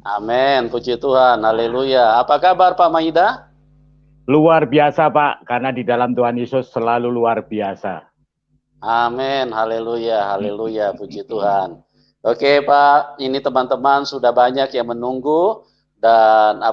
Amin, puji Tuhan, haleluya. Apa kabar Pak Maida? Luar biasa, Pak, karena di dalam Tuhan Yesus selalu luar biasa. Amin, haleluya, haleluya, puji Tuhan. Oke Pak, ini teman-teman sudah banyak yang menunggu dan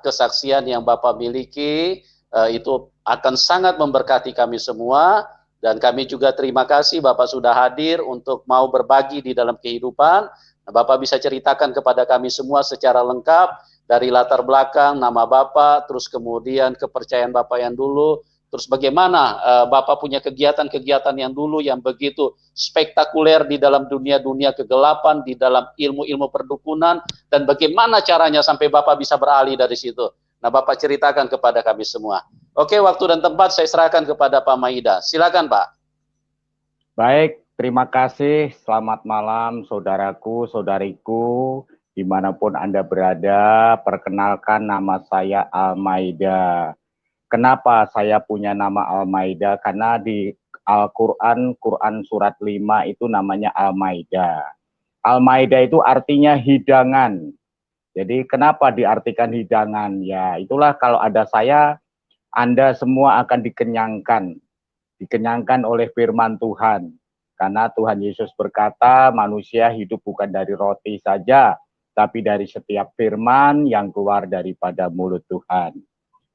kesaksian yang Bapak miliki itu akan sangat memberkati kami semua dan kami juga terima kasih Bapak sudah hadir untuk mau berbagi di dalam kehidupan. Nah, Bapak bisa ceritakan kepada kami semua secara lengkap dari latar belakang, nama Bapak, terus kemudian kepercayaan Bapak yang dulu, terus bagaimana Bapak punya kegiatan-kegiatan yang dulu yang begitu spektakuler di dalam dunia-dunia kegelapan, di dalam ilmu-ilmu perdukunan, dan bagaimana caranya sampai Bapak bisa beralih dari situ. Nah, Bapak ceritakan kepada kami semua. Oke, waktu dan tempat saya serahkan kepada Pak Maida. Silakan, Pak. Baik, terima kasih. Selamat malam, saudaraku, saudariku, dimanapun Anda berada. Perkenalkan, nama saya Al-Maida. Kenapa saya punya nama Al-Maida? Karena di Al-Quran, Quran surat 5 itu namanya Al-Maida. Al-Maida itu artinya hidangan. Jadi kenapa diartikan hidangan? Ya itulah, kalau ada saya, Anda semua akan dikenyangkan oleh firman Tuhan. Karena Tuhan Yesus berkata, manusia hidup bukan dari roti saja, tapi dari setiap firman yang keluar daripada mulut Tuhan.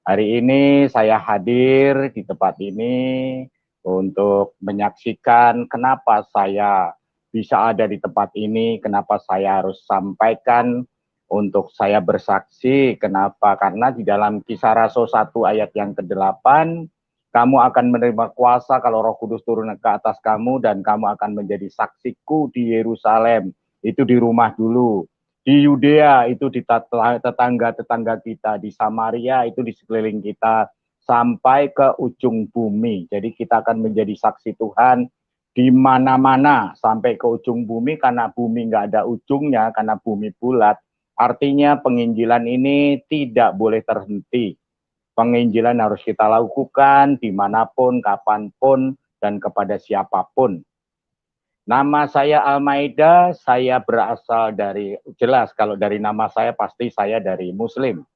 Hari ini saya hadir di tempat ini untuk menyaksikan kenapa saya bisa ada di tempat ini, kenapa saya harus sampaikan untuk saya bersaksi. Kenapa? Karena di dalam Kisah Rasul 1 ayat yang ke-8, kamu akan menerima kuasa kalau Roh Kudus turun ke atas kamu dan kamu akan menjadi saksiku di Yerusalem. Itu di rumah dulu. Di Yudea itu di tetangga-tetangga kita, di Samaria itu di sekeliling kita, sampai ke ujung bumi. Jadi kita akan menjadi saksi Tuhan di mana-mana sampai ke ujung bumi, karena bumi nggak ada ujungnya, karena bumi bulat. Artinya penginjilan ini tidak boleh terhenti. Penginjilan harus kita lakukan dimanapun, kapanpun, dan kepada siapapun. Nama saya Al-Maida, saya berasal dari, jelas kalau dari nama saya pasti saya dari Muslim.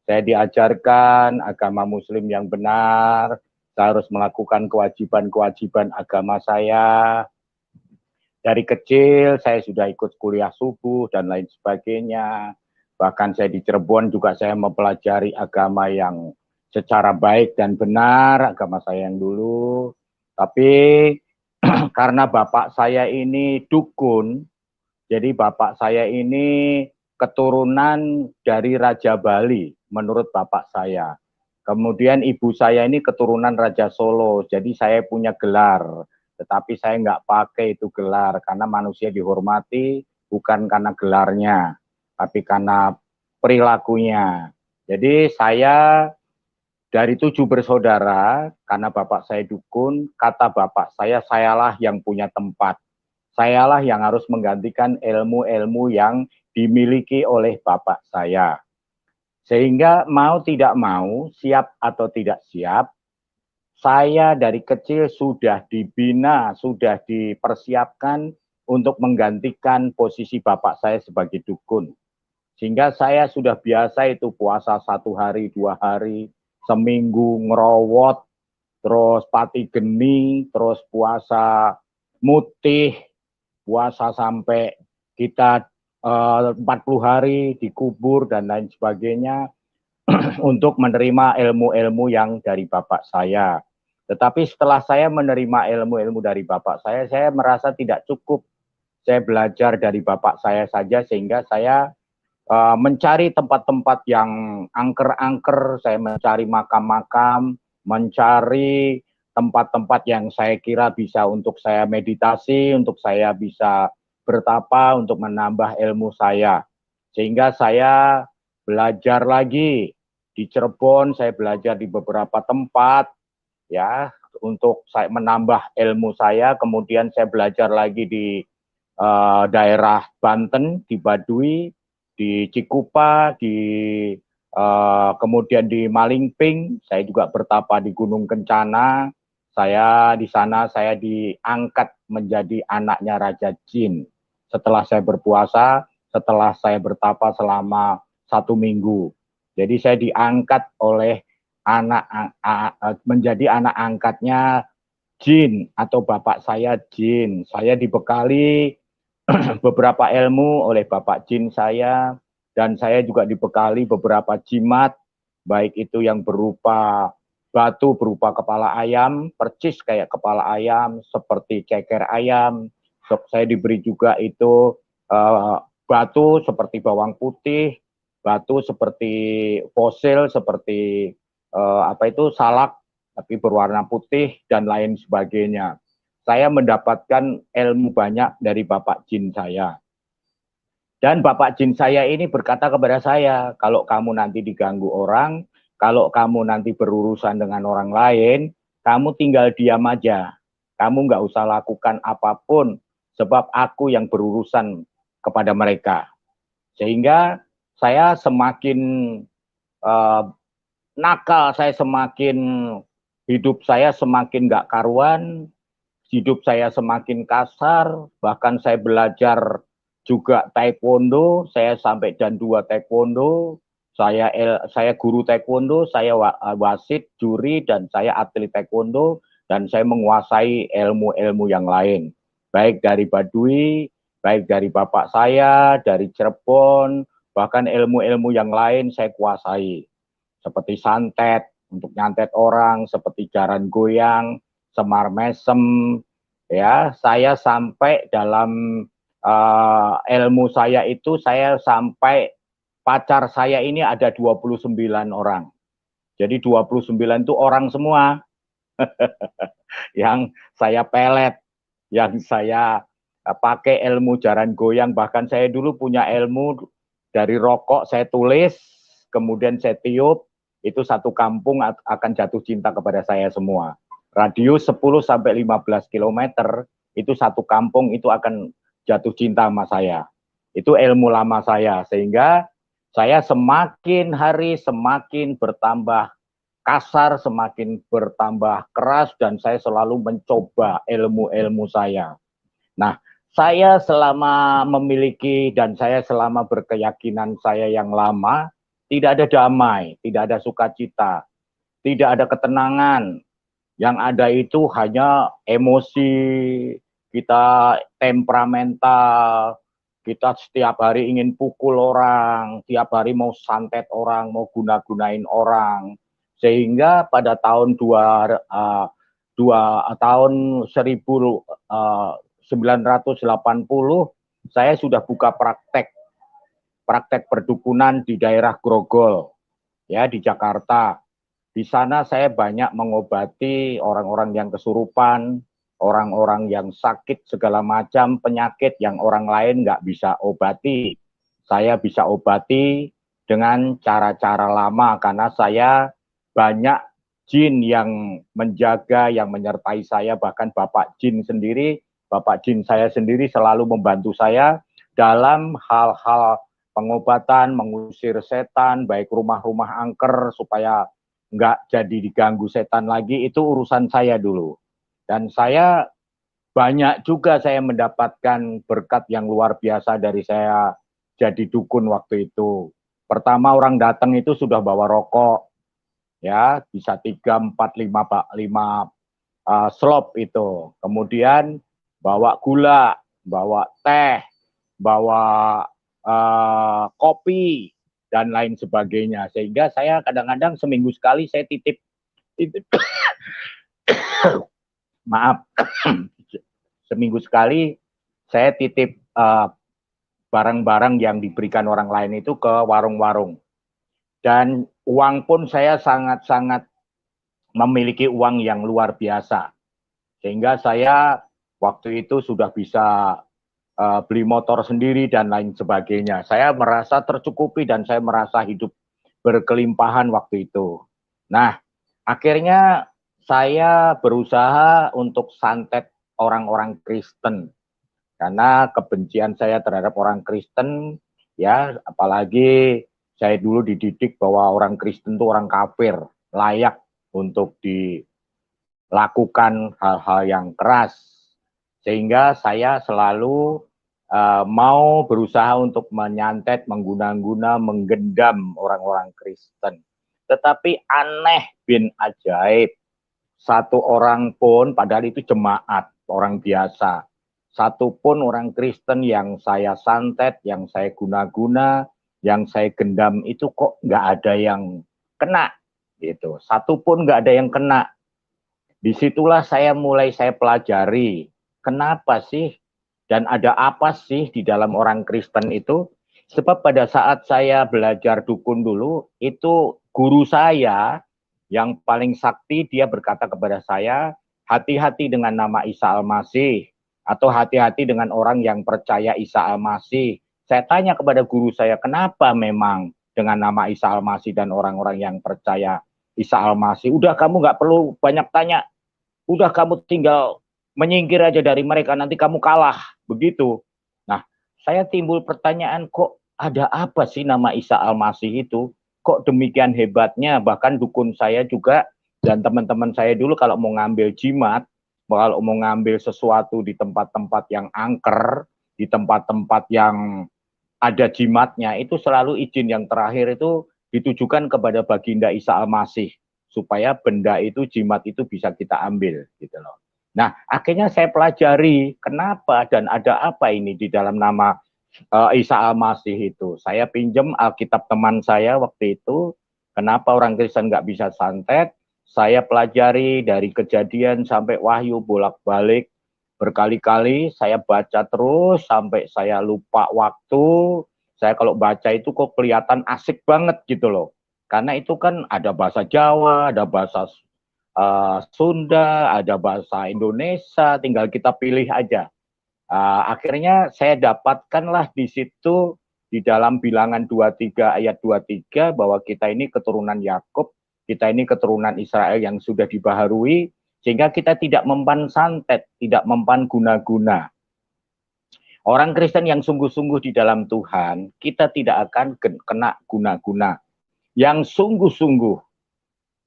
Saya diajarkan agama Muslim yang benar, saya harus melakukan kewajiban-kewajiban agama saya. Dari kecil saya sudah ikut kuliah subuh dan lain sebagainya. Bahkan saya di Cirebon juga saya mempelajari agama yang secara baik dan benar, agama saya yang dulu. Tapi karena bapak saya ini dukun, jadi bapak saya ini keturunan dari Raja Bali, menurut bapak saya. Kemudian ibu saya ini keturunan Raja Solo, jadi saya punya gelar. Tetapi saya nggak pakai itu gelar, karena manusia dihormati bukan karena gelarnya, tapi karena perilakunya. Jadi saya dari 7 bersaudara, karena bapak saya dukun, kata bapak saya, sayalah yang punya tempat. Sayalah yang harus menggantikan ilmu-ilmu yang dimiliki oleh bapak saya. Sehingga mau tidak mau, siap atau tidak siap, saya dari kecil sudah dibina, sudah dipersiapkan untuk menggantikan posisi bapak saya sebagai dukun. Sehingga saya sudah biasa itu puasa 1 hari, 2 hari, seminggu ngerowot, terus pati geni, terus puasa mutih, puasa sampai kita 40 hari dikubur dan lain sebagainya untuk menerima ilmu-ilmu yang dari bapak saya. Tetapi setelah saya menerima ilmu-ilmu dari bapak saya merasa tidak cukup. Saya belajar dari bapak saya saja, sehingga saya mencari tempat-tempat yang angker-angker, saya mencari makam-makam, mencari tempat-tempat yang saya kira bisa untuk saya meditasi, untuk saya bisa bertapa, untuk menambah ilmu saya. Sehingga saya belajar lagi di Cirebon, saya belajar di beberapa tempat, ya, untuk saya menambah ilmu saya. Kemudian saya belajar lagi di daerah Banten, di Baduy, di Cikupa, kemudian di Malingping. Saya juga bertapa di Gunung Kencana. Saya di sana diangkat menjadi anaknya Raja Jin. Setelah saya berpuasa, setelah saya bertapa selama 1 minggu. Jadi saya diangkat oleh menjadi anak angkatnya jin atau bapak saya jin. Saya dibekali beberapa ilmu oleh bapak jin saya, dan saya juga dibekali beberapa jimat, baik itu yang berupa batu berupa kepala ayam, percis kayak kepala ayam, seperti ceker ayam. Saya diberi juga itu batu seperti bawang putih, batu seperti fosil, seperti salak, tapi berwarna putih, dan lain sebagainya. Saya mendapatkan ilmu banyak dari Bapak Jin saya. Dan Bapak Jin saya ini berkata kepada saya, kalau kamu nanti diganggu orang, kalau kamu nanti berurusan dengan orang lain, kamu tinggal diam aja. Kamu nggak usah lakukan apapun, sebab aku yang berurusan kepada mereka. Sehingga saya semakin nakal, saya semakin hidup saya semakin nggak karuan, hidup saya semakin kasar, bahkan saya belajar juga taekwondo, saya sampai dan 2 taekwondo, saya guru taekwondo, saya wasit, juri, dan saya atlet taekwondo, dan saya menguasai ilmu-ilmu yang lain, baik dari Baduy, baik dari bapak saya, dari Cirebon, bahkan ilmu-ilmu yang lain saya kuasai, seperti santet, untuk nyantet orang, seperti jaran goyang, semar mesem, ya. Saya sampai dalam ilmu saya itu, saya sampai pacar saya ini ada 29 orang. Jadi 29 itu orang semua yang saya pelet, yang saya pakai ilmu jaran goyang. Bahkan saya dulu punya ilmu dari rokok, saya tulis, kemudian saya tiup, itu satu kampung akan jatuh cinta kepada saya semua. Radius 10-15 km, itu satu kampung itu akan jatuh cinta sama saya. Itu ilmu lama saya, sehingga saya semakin hari semakin bertambah kasar, semakin bertambah keras, dan saya selalu mencoba ilmu-ilmu saya. Nah, saya selama memiliki dan saya selama berkeyakinan saya yang lama, tidak ada damai, tidak ada sukacita, tidak ada ketenangan. Yang ada itu hanya emosi, kita temperamental, kita setiap hari ingin pukul orang, tiap hari mau santet orang, mau guna-gunain orang. Sehingga pada tahun 1980, saya sudah buka praktek perdukunan di daerah Grogol, ya, di Jakarta. Di sana saya banyak mengobati orang-orang yang kesurupan, orang-orang yang sakit segala macam penyakit yang orang lain nggak bisa obati. Saya bisa obati dengan cara-cara lama, karena saya banyak jin yang menjaga, yang menyertai saya. Bahkan Bapak Jin saya sendiri selalu membantu saya dalam hal-hal pengobatan, mengusir setan, baik rumah-rumah angker supaya nggak jadi diganggu setan lagi, itu urusan saya dulu. Dan saya banyak juga saya mendapatkan berkat yang luar biasa dari saya jadi dukun waktu itu. Pertama orang datang itu sudah bawa rokok, ya, bisa 3, 4, 5 slop itu. Kemudian bawa gula, bawa teh, bawa kopi, dan lain sebagainya. Sehingga saya kadang-kadang seminggu sekali saya titip maaf, seminggu sekali saya titip barang-barang yang diberikan orang lain itu ke warung-warung. Dan uang pun saya sangat-sangat memiliki uang yang luar biasa. Sehingga saya waktu itu sudah bisa beli motor sendiri dan lain sebagainya. Saya merasa tercukupi dan saya merasa hidup berkelimpahan waktu itu. Nah, akhirnya saya berusaha untuk santet orang-orang Kristen. Karena kebencian saya terhadap orang Kristen, ya, apalagi saya dulu dididik bahwa orang Kristen itu orang kafir, layak untuk dilakukan hal-hal yang keras. Sehingga saya selalu mau berusaha untuk menyantet, mengguna-guna, menggendam orang-orang Kristen. Tetapi aneh bin ajaib, satu orang pun, padahal itu jemaat, orang biasa, satu pun orang Kristen yang saya santet, yang saya guna-guna, yang saya gendam itu kok nggak ada yang kena, gitu. Satu pun nggak ada yang kena. Disitulah saya pelajari, kenapa sih dan ada apa sih di dalam orang Kristen itu? Sebab pada saat saya belajar dukun dulu, itu guru saya yang paling sakti, dia berkata kepada saya, hati-hati dengan nama Isa Al-Masih, atau hati-hati dengan orang yang percaya Isa Al-Masih. Saya tanya kepada guru saya, kenapa memang dengan nama Isa Al-Masih dan orang-orang yang percaya Isa Al-Masih? Udah kamu nggak perlu banyak tanya, udah kamu tinggal menyingkir aja dari mereka, nanti kamu kalah, begitu. Nah, saya timbul pertanyaan, kok ada apa sih nama Isa Al-Masih itu? Kok demikian hebatnya? Bahkan dukun saya juga dan teman-teman saya dulu kalau mau ngambil jimat, kalau mau ngambil sesuatu di tempat-tempat yang angker, di tempat-tempat yang ada jimatnya, itu selalu izin yang terakhir itu ditujukan kepada baginda Isa Al-Masih, supaya benda itu, jimat itu bisa kita ambil, gitu loh. Nah, akhirnya saya pelajari kenapa dan ada apa ini di dalam nama Isa Al-Masih itu. Saya pinjam Alkitab teman saya waktu itu, kenapa orang Kristen nggak bisa santet, saya pelajari dari Kejadian sampai Wahyu bolak-balik, berkali-kali saya baca terus sampai saya lupa waktu. Saya kalau baca itu kok kelihatan asik banget gitu loh. Karena itu kan ada bahasa Jawa, ada bahasa Sunda, ada bahasa Indonesia, tinggal kita pilih aja. Akhirnya saya dapatkanlah di situ di dalam Bilangan 23 ayat 23 bahwa kita ini keturunan Yakub, kita ini keturunan Israel yang sudah dibaharui, sehingga kita tidak mempan santet, tidak mempan guna-guna. Orang Kristen yang sungguh-sungguh di dalam Tuhan, kita tidak akan kena guna-guna. Yang sungguh-sungguh,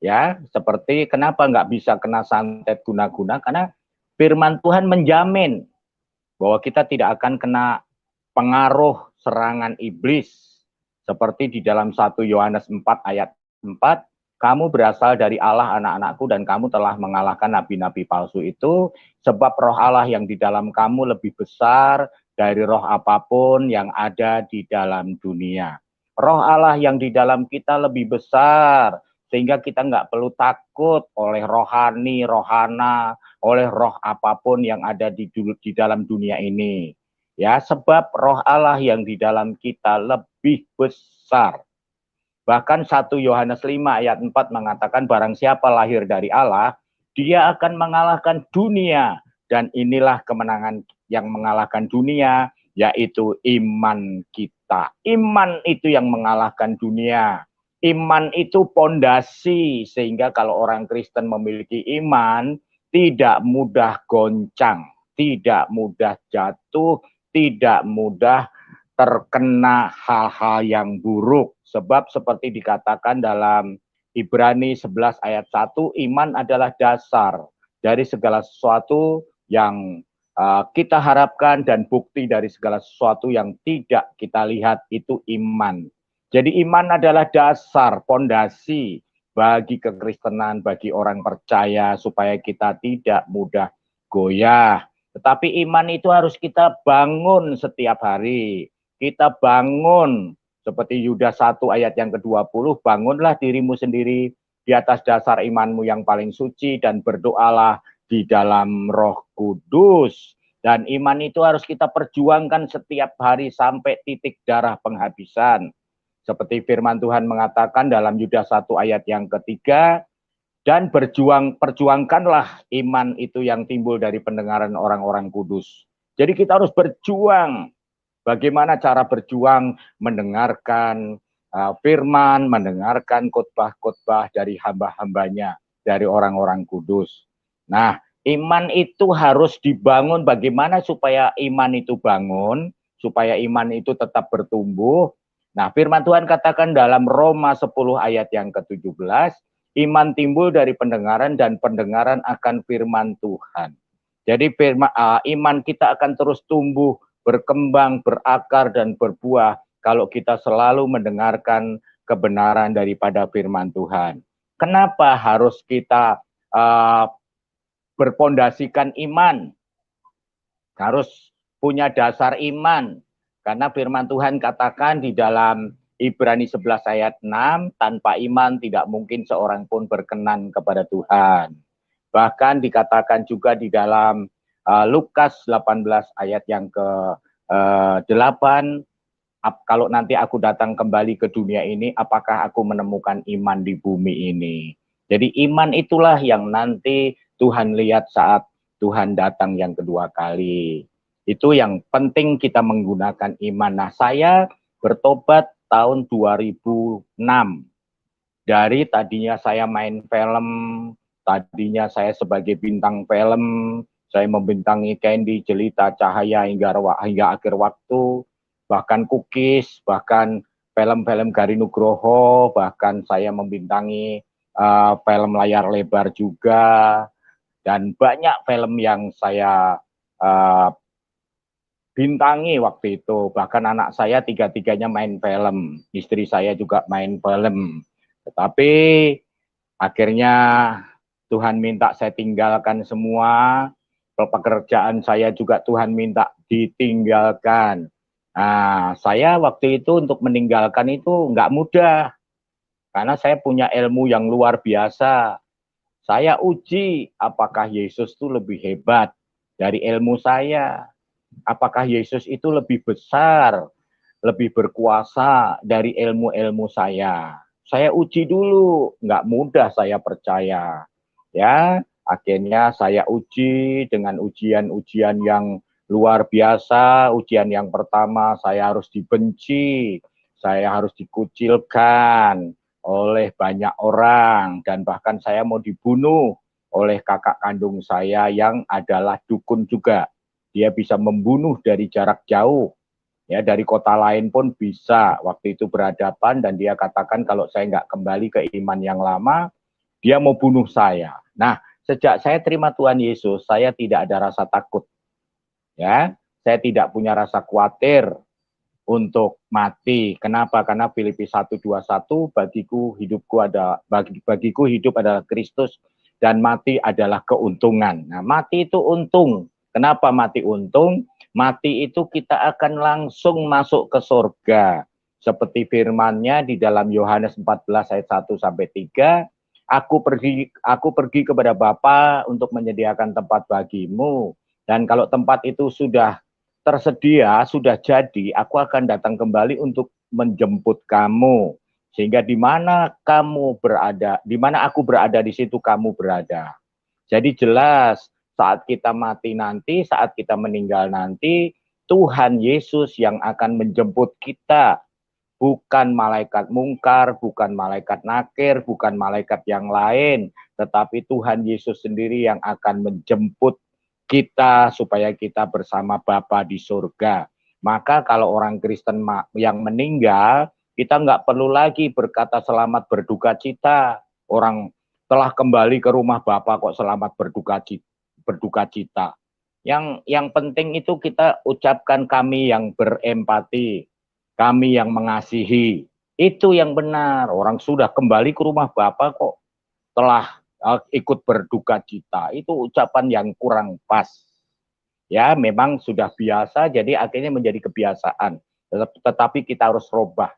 ya, seperti kenapa nggak bisa kena santet guna-guna, karena firman Tuhan menjamin bahwa kita tidak akan kena pengaruh serangan iblis. Seperti di dalam 1 Yohanes 4 ayat 4, kamu berasal dari Allah anak-anakku dan kamu telah mengalahkan nabi-nabi palsu itu, sebab roh Allah yang di dalam kamu lebih besar dari roh apapun yang ada di dalam dunia. Roh Allah yang di dalam kita lebih besar, sehingga kita nggak perlu takut oleh rohani, rohana, oleh roh apapun yang ada di dalam dunia ini. Ya, sebab roh Allah yang di dalam kita lebih besar. Bahkan 1 Yohanes 5 ayat 4 mengatakan barang siapa lahir dari Allah, dia akan mengalahkan dunia. Dan inilah kemenangan yang mengalahkan dunia, yaitu iman kita. Iman itu yang mengalahkan dunia. Iman itu pondasi, sehingga kalau orang Kristen memiliki iman, tidak mudah goncang, tidak mudah jatuh, tidak mudah terkena hal-hal yang buruk. Sebab seperti dikatakan dalam Ibrani 11 ayat 1, iman adalah dasar dari segala sesuatu yang kita harapkan dan bukti dari segala sesuatu yang tidak kita lihat, itu iman. Jadi iman adalah dasar, pondasi bagi kekristenan, bagi orang percaya, supaya kita tidak mudah goyah. Tetapi iman itu harus kita bangun setiap hari. Kita bangun, seperti Yudas 1 ayat yang ke-20, bangunlah dirimu sendiri di atas dasar imanmu yang paling suci dan berdoalah di dalam Roh Kudus. Dan iman itu harus kita perjuangkan setiap hari sampai titik darah penghabisan. Seperti firman Tuhan mengatakan dalam Yudas 1 ayat yang ketiga, dan perjuangkanlah iman itu yang timbul dari pendengaran orang-orang kudus. Jadi kita harus berjuang. Bagaimana cara berjuang? Mendengarkan firman, mendengarkan khotbah-khotbah dari hamba-hambanya, dari orang-orang kudus. Nah, iman itu harus dibangun. Bagaimana supaya iman itu bangun? Supaya iman itu tetap bertumbuh. Nah, firman Tuhan katakan dalam Roma 10 ayat yang ke-17, iman timbul dari pendengaran dan pendengaran akan firman Tuhan. Jadi iman kita akan terus tumbuh berkembang, berakar, dan berbuah kalau kita selalu mendengarkan kebenaran daripada firman Tuhan. Kenapa harus kita berpondasikan iman? Harus punya dasar iman. Karena firman Tuhan katakan di dalam Ibrani 11 ayat 6, tanpa iman tidak mungkin seorang pun berkenan kepada Tuhan. Bahkan dikatakan juga di dalam Lukas 18 ayat yang ke-8, kalau nanti aku datang kembali ke dunia ini, apakah aku menemukan iman di bumi ini? Jadi iman itulah yang nanti Tuhan lihat saat Tuhan datang yang kedua kali. Itu yang penting kita menggunakan iman. Nah, saya bertobat tahun 2006. Dari tadinya saya main film, tadinya saya sebagai bintang film, saya membintangi Candy, Jelita, Cahaya hingga akhir waktu, bahkan Cookies, bahkan film-film Gari Nugroho, bahkan saya membintangi film layar lebar juga, dan banyak film yang saya bintangi waktu itu. Bahkan anak saya tiga-tiganya main film, istri saya juga main film. Tetapi akhirnya Tuhan minta saya tinggalkan semua, pekerjaan saya juga Tuhan minta ditinggalkan. Nah, saya waktu itu untuk meninggalkan itu nggak mudah, karena saya punya ilmu yang luar biasa. Saya uji apakah Yesus itu lebih hebat dari ilmu saya. Apakah Yesus itu lebih besar, lebih berkuasa dari ilmu-ilmu saya. Saya uji dulu, nggak mudah saya percaya. Ya, akhirnya saya uji dengan ujian-ujian yang luar biasa. Ujian yang pertama, saya harus dibenci, saya harus dikucilkan oleh banyak orang, dan bahkan saya mau dibunuh oleh kakak kandung saya yang adalah dukun juga. Dia bisa membunuh dari jarak jauh. Ya, dari kota lain pun bisa waktu itu berhadapan, dan dia katakan kalau saya nggak kembali ke iman yang lama, dia mau bunuh saya. Nah, sejak saya terima Tuhan Yesus, saya tidak ada rasa takut. Ya, saya tidak punya rasa khawatir untuk mati. Kenapa? Karena Filipi 1:21, bagiku hidup adalah Kristus dan mati adalah keuntungan. Nah, mati itu untung. Kenapa mati untung? Mati itu kita akan langsung masuk ke surga. Seperti firman-Nya di dalam Yohanes 14 ayat 1 sampai 3, aku pergi kepada Bapa untuk menyediakan tempat bagimu. Dan kalau tempat itu sudah tersedia, sudah jadi, aku akan datang kembali untuk menjemput kamu. Sehingga di mana kamu berada, di mana aku berada, di situ kamu berada. Jadi jelas, saat kita mati nanti, saat kita meninggal nanti, Tuhan Yesus yang akan menjemput kita. Bukan malaikat mungkar, bukan malaikat nakir, bukan malaikat yang lain. Tetapi Tuhan Yesus sendiri yang akan menjemput kita supaya kita bersama Bapa di surga. Maka kalau orang Kristen yang meninggal, kita nggak perlu lagi berkata selamat berduka cita. Orang telah kembali ke rumah Bapa kok selamat berduka cita. Yang penting itu kita ucapkan kami yang berempati, kami yang mengasihi. Itu yang benar. Orang sudah kembali ke rumah Bapa kok telah ikut berduka cita. Itu ucapan yang kurang pas. Ya, memang sudah biasa, jadi akhirnya menjadi kebiasaan. Tetapi kita harus rubah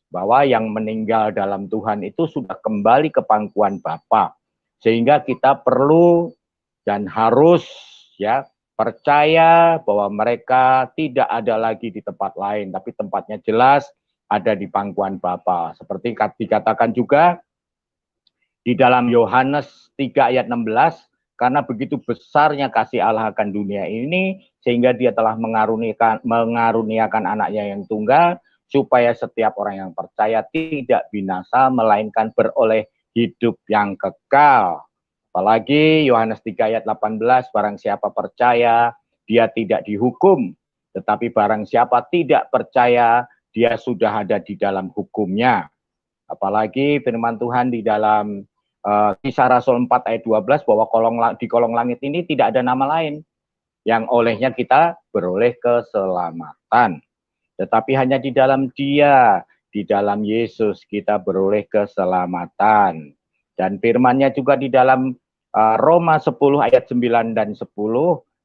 bahwa yang meninggal dalam Tuhan itu sudah kembali ke pangkuan Bapa. Sehingga kita perlu dan harus ya percaya bahwa mereka tidak ada lagi di tempat lain, tapi tempatnya jelas ada di pangkuan Bapa. Seperti dikatakan juga di dalam Yohanes 3 ayat 16, karena begitu besarnya kasih Allah akan dunia ini, sehingga dia telah mengaruniakan anaknya yang tunggal, supaya setiap orang yang percaya tidak binasa, melainkan beroleh hidup yang kekal. Apalagi Yohanes 3 ayat 18, barang siapa percaya, dia tidak dihukum. Tetapi barang siapa tidak percaya, dia sudah ada di dalam hukumnya. Apalagi firman Tuhan di dalam Kisah Rasul 4 ayat 12, bahwa di kolong langit ini tidak ada nama lain. yang olehnya kita beroleh keselamatan. Tetapi hanya di dalam Dia, di dalam Yesus kita beroleh keselamatan. Dan firman-Nya juga di dalam Roma 10 ayat 9 dan 10,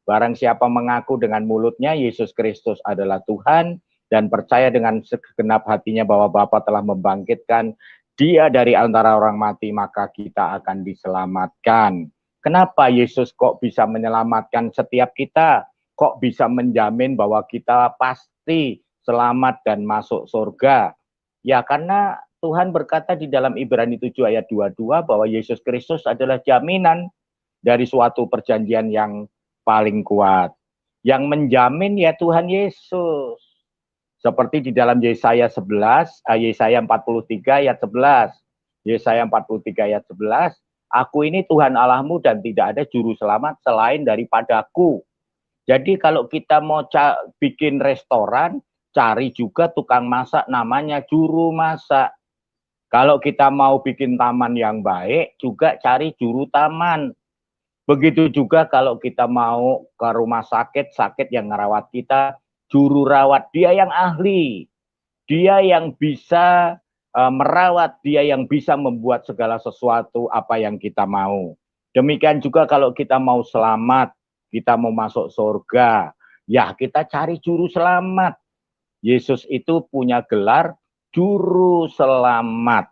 barang siapa mengaku dengan mulutnya Yesus Kristus adalah Tuhan dan percaya dengan segenap hatinya bahwa Bapa telah membangkitkan Dia dari antara orang mati, maka kita akan diselamatkan. Kenapa Yesus kok bisa menyelamatkan setiap kita? Kok bisa menjamin bahwa kita pasti selamat dan masuk surga? Ya karena Tuhan berkata di dalam Ibrani 7 ayat 22 bahwa Yesus Kristus adalah jaminan dari suatu perjanjian yang paling kuat. Yang menjamin ya Tuhan Yesus. Seperti di dalam Yesaya 11, Yesaya 43 ayat 11. Yesaya 43 ayat 11, aku ini Tuhan Allahmu dan tidak ada juru selamat selain daripadaku. Jadi kalau kita mau bikin restoran, cari juga tukang masak namanya juru masak. Kalau kita mau bikin taman yang baik, juga cari juru taman. Begitu juga kalau kita mau ke rumah sakit yang ngerawat kita, juru rawat, dia yang ahli. Dia yang bisa merawat, dia yang bisa membuat segala sesuatu apa yang kita mau. Demikian juga kalau kita mau selamat, kita mau masuk surga, ya kita cari juru selamat. Yesus itu punya gelar juru selamat.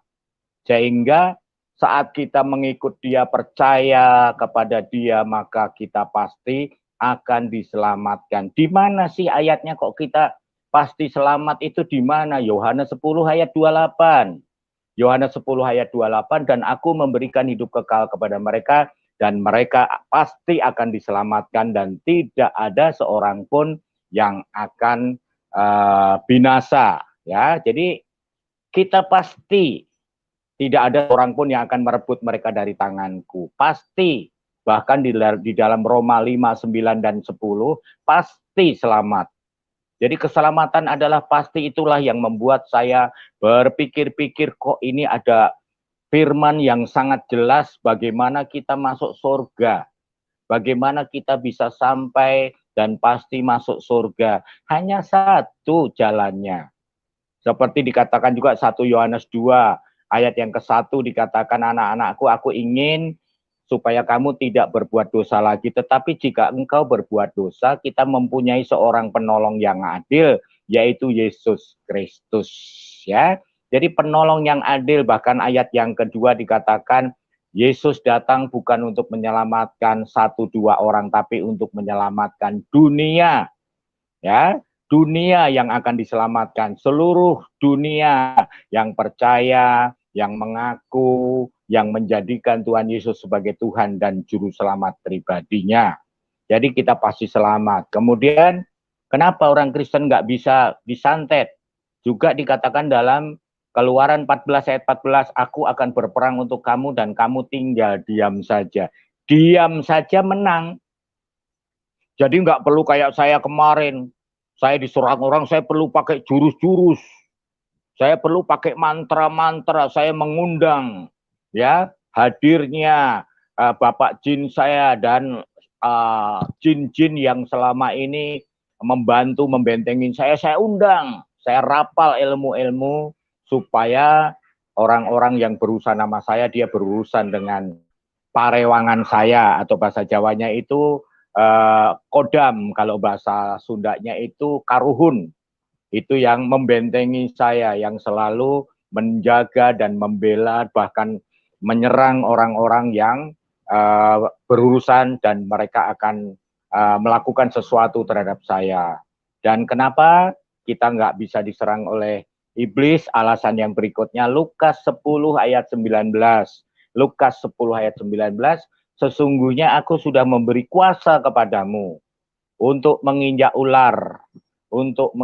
Sehingga saat kita mengikut Dia, percaya kepada Dia, maka kita pasti akan diselamatkan. Di mana sih ayatnya kok kita pasti selamat itu di mana? Yohanes 10 ayat 28. Yohanes 10 ayat 28, dan aku memberikan hidup kekal kepada mereka dan mereka pasti akan diselamatkan dan tidak ada seorang pun yang akan binasa, ya. Jadi kita pasti tidak ada orang pun yang akan merebut mereka dari tanganku. Pasti. Bahkan di dalam Roma 5, 9, dan 10, pasti selamat. Jadi keselamatan adalah pasti, itulah yang membuat saya berpikir-pikir kok ini ada firman yang sangat jelas bagaimana kita masuk surga. Bagaimana kita bisa sampai dan pasti masuk surga. Hanya satu jalannya. Seperti dikatakan juga 1 Yohanes 2 ayat yang ke-1 dikatakan, anak-anakku, aku ingin supaya kamu tidak berbuat dosa lagi. Tetapi jika engkau berbuat dosa, kita mempunyai seorang penolong yang adil, yaitu Yesus Kristus. Ya, jadi penolong yang adil. Bahkan ayat yang kedua dikatakan, Yesus datang bukan untuk menyelamatkan 1-2 orang, tapi untuk menyelamatkan dunia. Ya, dunia yang akan diselamatkan, seluruh dunia yang percaya, yang mengaku, yang menjadikan Tuhan Yesus sebagai Tuhan dan Juru Selamat pribadinya. Jadi kita pasti selamat. Kemudian, kenapa orang Kristen nggak bisa disantet? Juga dikatakan dalam Keluaran 14 ayat 14, aku akan berperang untuk kamu dan kamu tinggal diam saja. Diam saja menang. Jadi nggak perlu kayak saya kemarin. Saya diserang orang, saya perlu pakai jurus-jurus. Saya perlu pakai mantra-mantra, saya mengundang ya hadirnya Bapak Jin saya dan jin-jin yang selama ini membantu membentengin saya undang. Saya rapal ilmu-ilmu supaya orang-orang yang berurusan nama saya, dia berurusan dengan parewangan saya, atau bahasa Jawanya itu kodam, kalau bahasa Sundanya itu karuhun. Itu yang membentengi saya, yang selalu menjaga dan membela, bahkan menyerang orang-orang yang berurusan dan mereka akan melakukan sesuatu terhadap saya. Dan kenapa kita nggak bisa diserang oleh iblis? Alasan yang berikutnya, Lukas 10 ayat 19. Lukas 10 ayat 19, sesungguhnya aku sudah memberi kuasa kepadamu untuk menginjak ular.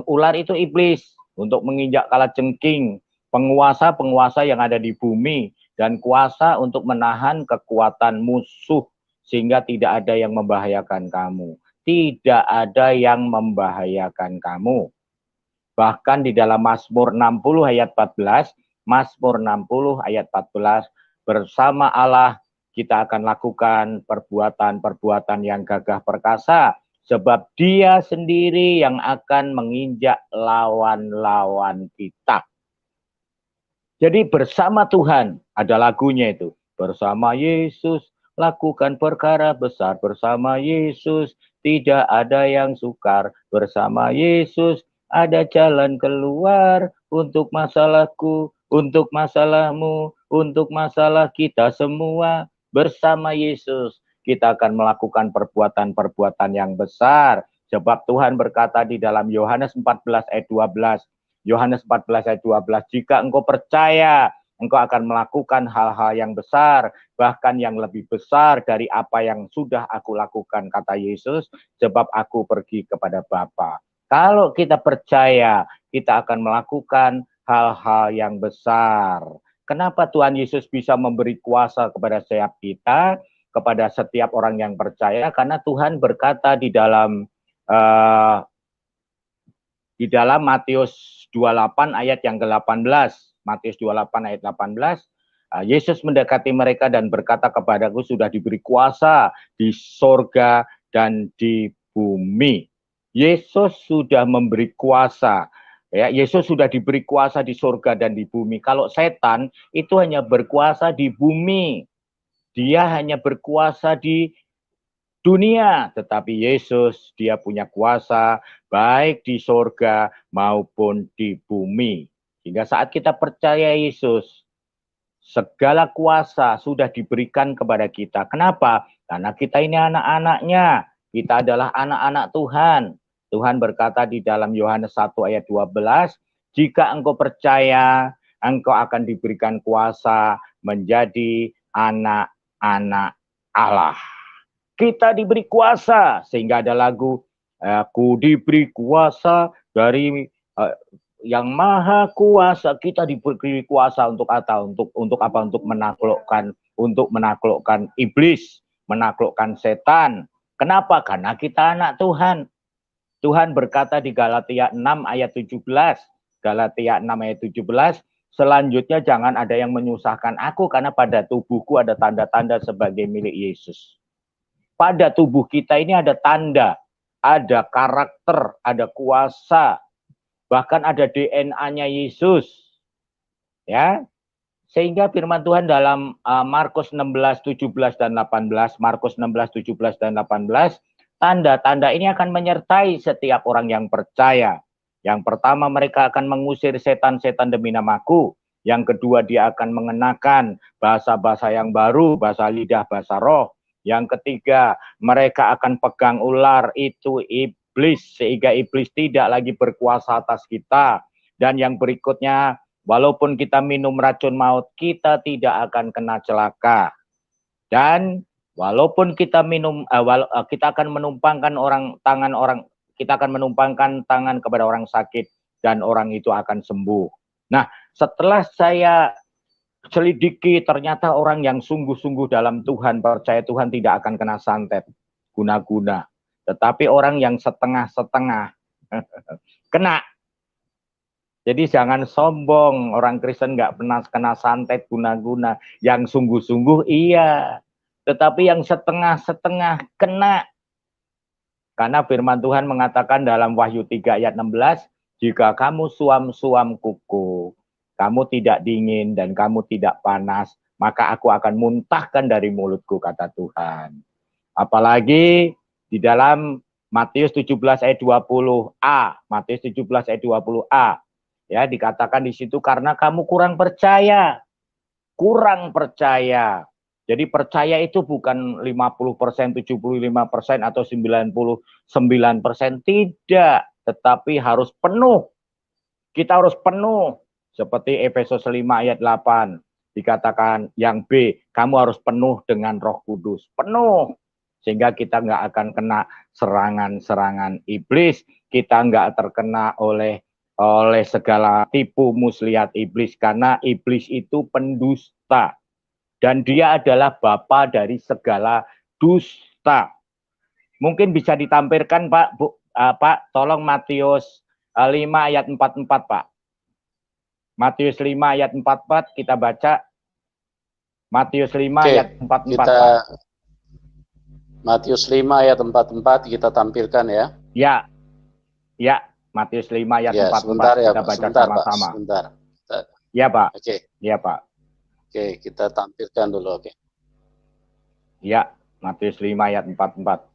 Ular itu iblis, untuk menginjak kalajengking, penguasa-penguasa yang ada di bumi, dan kuasa untuk menahan kekuatan musuh, sehingga tidak ada yang membahayakan kamu. Tidak ada yang membahayakan kamu. Bahkan di dalam Mazmur 60 ayat 14, Mazmur 60 ayat 14, bersama Allah kita akan lakukan perbuatan-perbuatan yang gagah perkasa, sebab Dia sendiri yang akan menginjak lawan-lawan kita. Jadi bersama Tuhan, ada lagunya itu. Bersama Yesus, lakukan perkara besar. Bersama Yesus, tidak ada yang sukar. Bersama Yesus, ada jalan keluar untuk masalahku, untuk masalahmu, untuk masalah kita semua. Bersama Yesus, kita akan melakukan perbuatan-perbuatan yang besar. Sebab Tuhan berkata di dalam Yohanes 14 ayat 12, Yohanes 14 ayat 12, jika engkau percaya, engkau akan melakukan hal-hal yang besar, bahkan yang lebih besar dari apa yang sudah aku lakukan, kata Yesus, sebab aku pergi kepada Bapa. Kalau kita percaya, kita akan melakukan hal-hal yang besar. Kenapa Tuhan Yesus bisa memberi kuasa kepada setiap kita, kepada setiap orang yang percaya? Karena Tuhan berkata di dalam Matius 28 ayat yang ke-18. Matius 28 ayat 18. Yesus mendekati mereka dan berkata kepadaku, sudah diberi kuasa di sorga dan di bumi. Yesus sudah memberi kuasa. Ya, Yesus sudah diberi kuasa di sorga dan di bumi. Kalau setan itu hanya berkuasa di bumi. Dia hanya berkuasa di dunia, tetapi Yesus dia punya kuasa baik di sorga maupun di bumi. Sehingga saat kita percaya Yesus, segala kuasa sudah diberikan kepada kita. Kenapa? Karena kita ini anak-anaknya. Kita adalah anak-anak Tuhan. Tuhan berkata di dalam Yohanes 1 ayat 12, jika engkau percaya, engkau akan diberikan kuasa menjadi anak-anak Allah. Kita diberi kuasa, sehingga ada lagu, aku diberi kuasa dari yang maha kuasa. Kita diberi kuasa untuk apa? Untuk apa? Untuk menaklukkan iblis, menaklukkan setan. Kenapa? Karena kita anak Tuhan. Tuhan berkata di Galatia 6 ayat 17. Galatia 6 ayat 17. Selanjutnya jangan ada yang menyusahkan aku, karena pada tubuhku ada tanda-tanda sebagai milik Yesus. Pada tubuh kita ini ada tanda, ada karakter, ada kuasa, bahkan ada DNA-nya Yesus. Ya. Sehingga firman Tuhan dalam Markus 16, 17 dan 18, Markus 16, 17 dan 18, tanda-tanda ini akan menyertai setiap orang yang percaya. Yang pertama, mereka akan mengusir setan-setan demi namaku. Yang kedua, dia akan mengenakan bahasa-bahasa yang baru, bahasa lidah, bahasa roh. Yang ketiga, mereka akan pegang ular, itu iblis, sehingga iblis tidak lagi berkuasa atas kita. Dan yang berikutnya, walaupun kita minum racun maut, kita tidak akan kena celaka. Dan walaupun kita kita akan menumpangkan kita akan menumpangkan tangan kepada orang sakit dan orang itu akan sembuh. Nah, setelah saya selidiki, ternyata orang yang sungguh-sungguh dalam Tuhan, percaya Tuhan, tidak akan kena santet, guna-guna. Tetapi orang yang setengah-setengah kena. Jadi jangan sombong, orang Kristen nggak pernah kena santet, guna-guna. Yang sungguh-sungguh iya, tetapi yang setengah-setengah kena. Karena firman Tuhan mengatakan dalam Wahyu 3 ayat 16, jika kamu suam-suam kuku, kamu tidak dingin dan kamu tidak panas, maka aku akan muntahkan dari mulutku, kata Tuhan. Apalagi di dalam Matius 17 ayat 20a, Matius 17 ayat 20a, ya, dikatakan di situ karena kamu kurang percaya. Jadi percaya itu bukan 50%, 75% atau 99%, tidak, tetapi harus penuh. Kita harus penuh. Seperti Efesus 5 ayat 8 dikatakan yang B, kamu harus penuh dengan Roh Kudus. Penuh. Sehingga kita nggak akan kena serangan-serangan iblis. Kita nggak terkena oleh segala tipu muslihat iblis. Karena iblis itu pendusta. Dan dia adalah bapa dari segala dusta. Mungkin bisa ditampilkan Pak, Pak, tolong Matius 5 ayat 44 Pak. Matius 5 ayat 44 kita baca. Matius 5 ayat 44. Matius 5 ayat 44 kita tampilkan ya. Ya, ya, Matius 5 ayat Ya, 44 sebentar ya kita Pak, baca sebentar Pak, sama-sama. sebentar. Ya Pak, Oke, ya Pak. oke, kita tampilkan dulu, oke. Ya, Matius 5 ayat 44.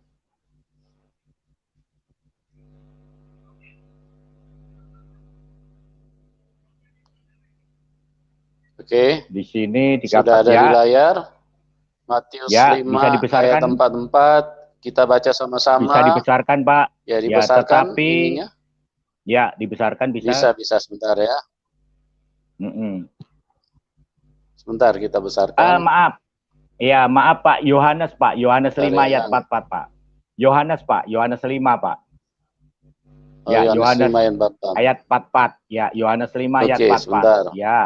Oke, Di sini sudah dikatakan ada di ya, layar. Matius ya, 5 bisa ayat dibesarkan, 44, kita baca bisa sama-sama. dibesarkan Pak. Ya, Ya, dibesarkan tetapi ininya. ya dibesarkan bisa. Bisa sebentar ya. Sebentar kita besarkan. Maaf, ya maaf Pak, Yohanes Pak, Yohanes 5 Bentar ayat ya. 44 Pak. Yohanes Pak, Yohanes 5 Pak. Oh, Ya, Yohanes Yohanes 5 ayat 44. ayat 44. Ya, Yohanes 5 ayat Oke, 44. sebentar. Ya.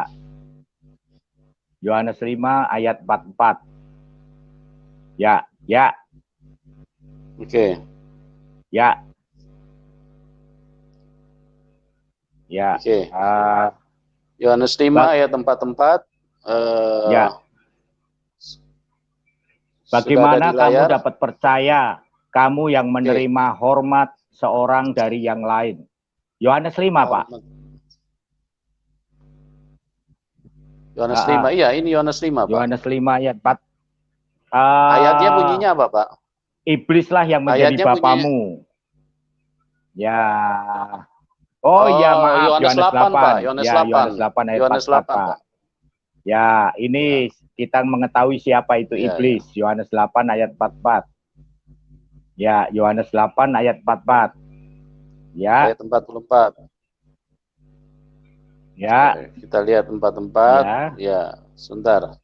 Yohanes 5 ayat 44. Ya, ya. Oke. Ya. Ya. Oke. Yohanes 5 ayat 44. Ya. Bagaimana kamu dapat percaya, kamu yang menerima hormat seorang dari yang lain? Yohanes 5, Pak. Yohanes 5, iya ini Yohanes 5, Pak. Yohanes 5 ayat 4. Ayatnya bunyinya apa, Pak? Iblislah yang menjadi Ayatnya bapamu. Ya. Oh iya, maaf, Yohanes 8, Pak. Yohanes 8 ayat 44, Pak. Ya, ini kita mengetahui siapa itu iblis. Yohanes 8 ayat 44. Ya, Yohanes 8 ayat 44. Ya. Ayat 44. Ya. Kita lihat 44. Ya, sebentar.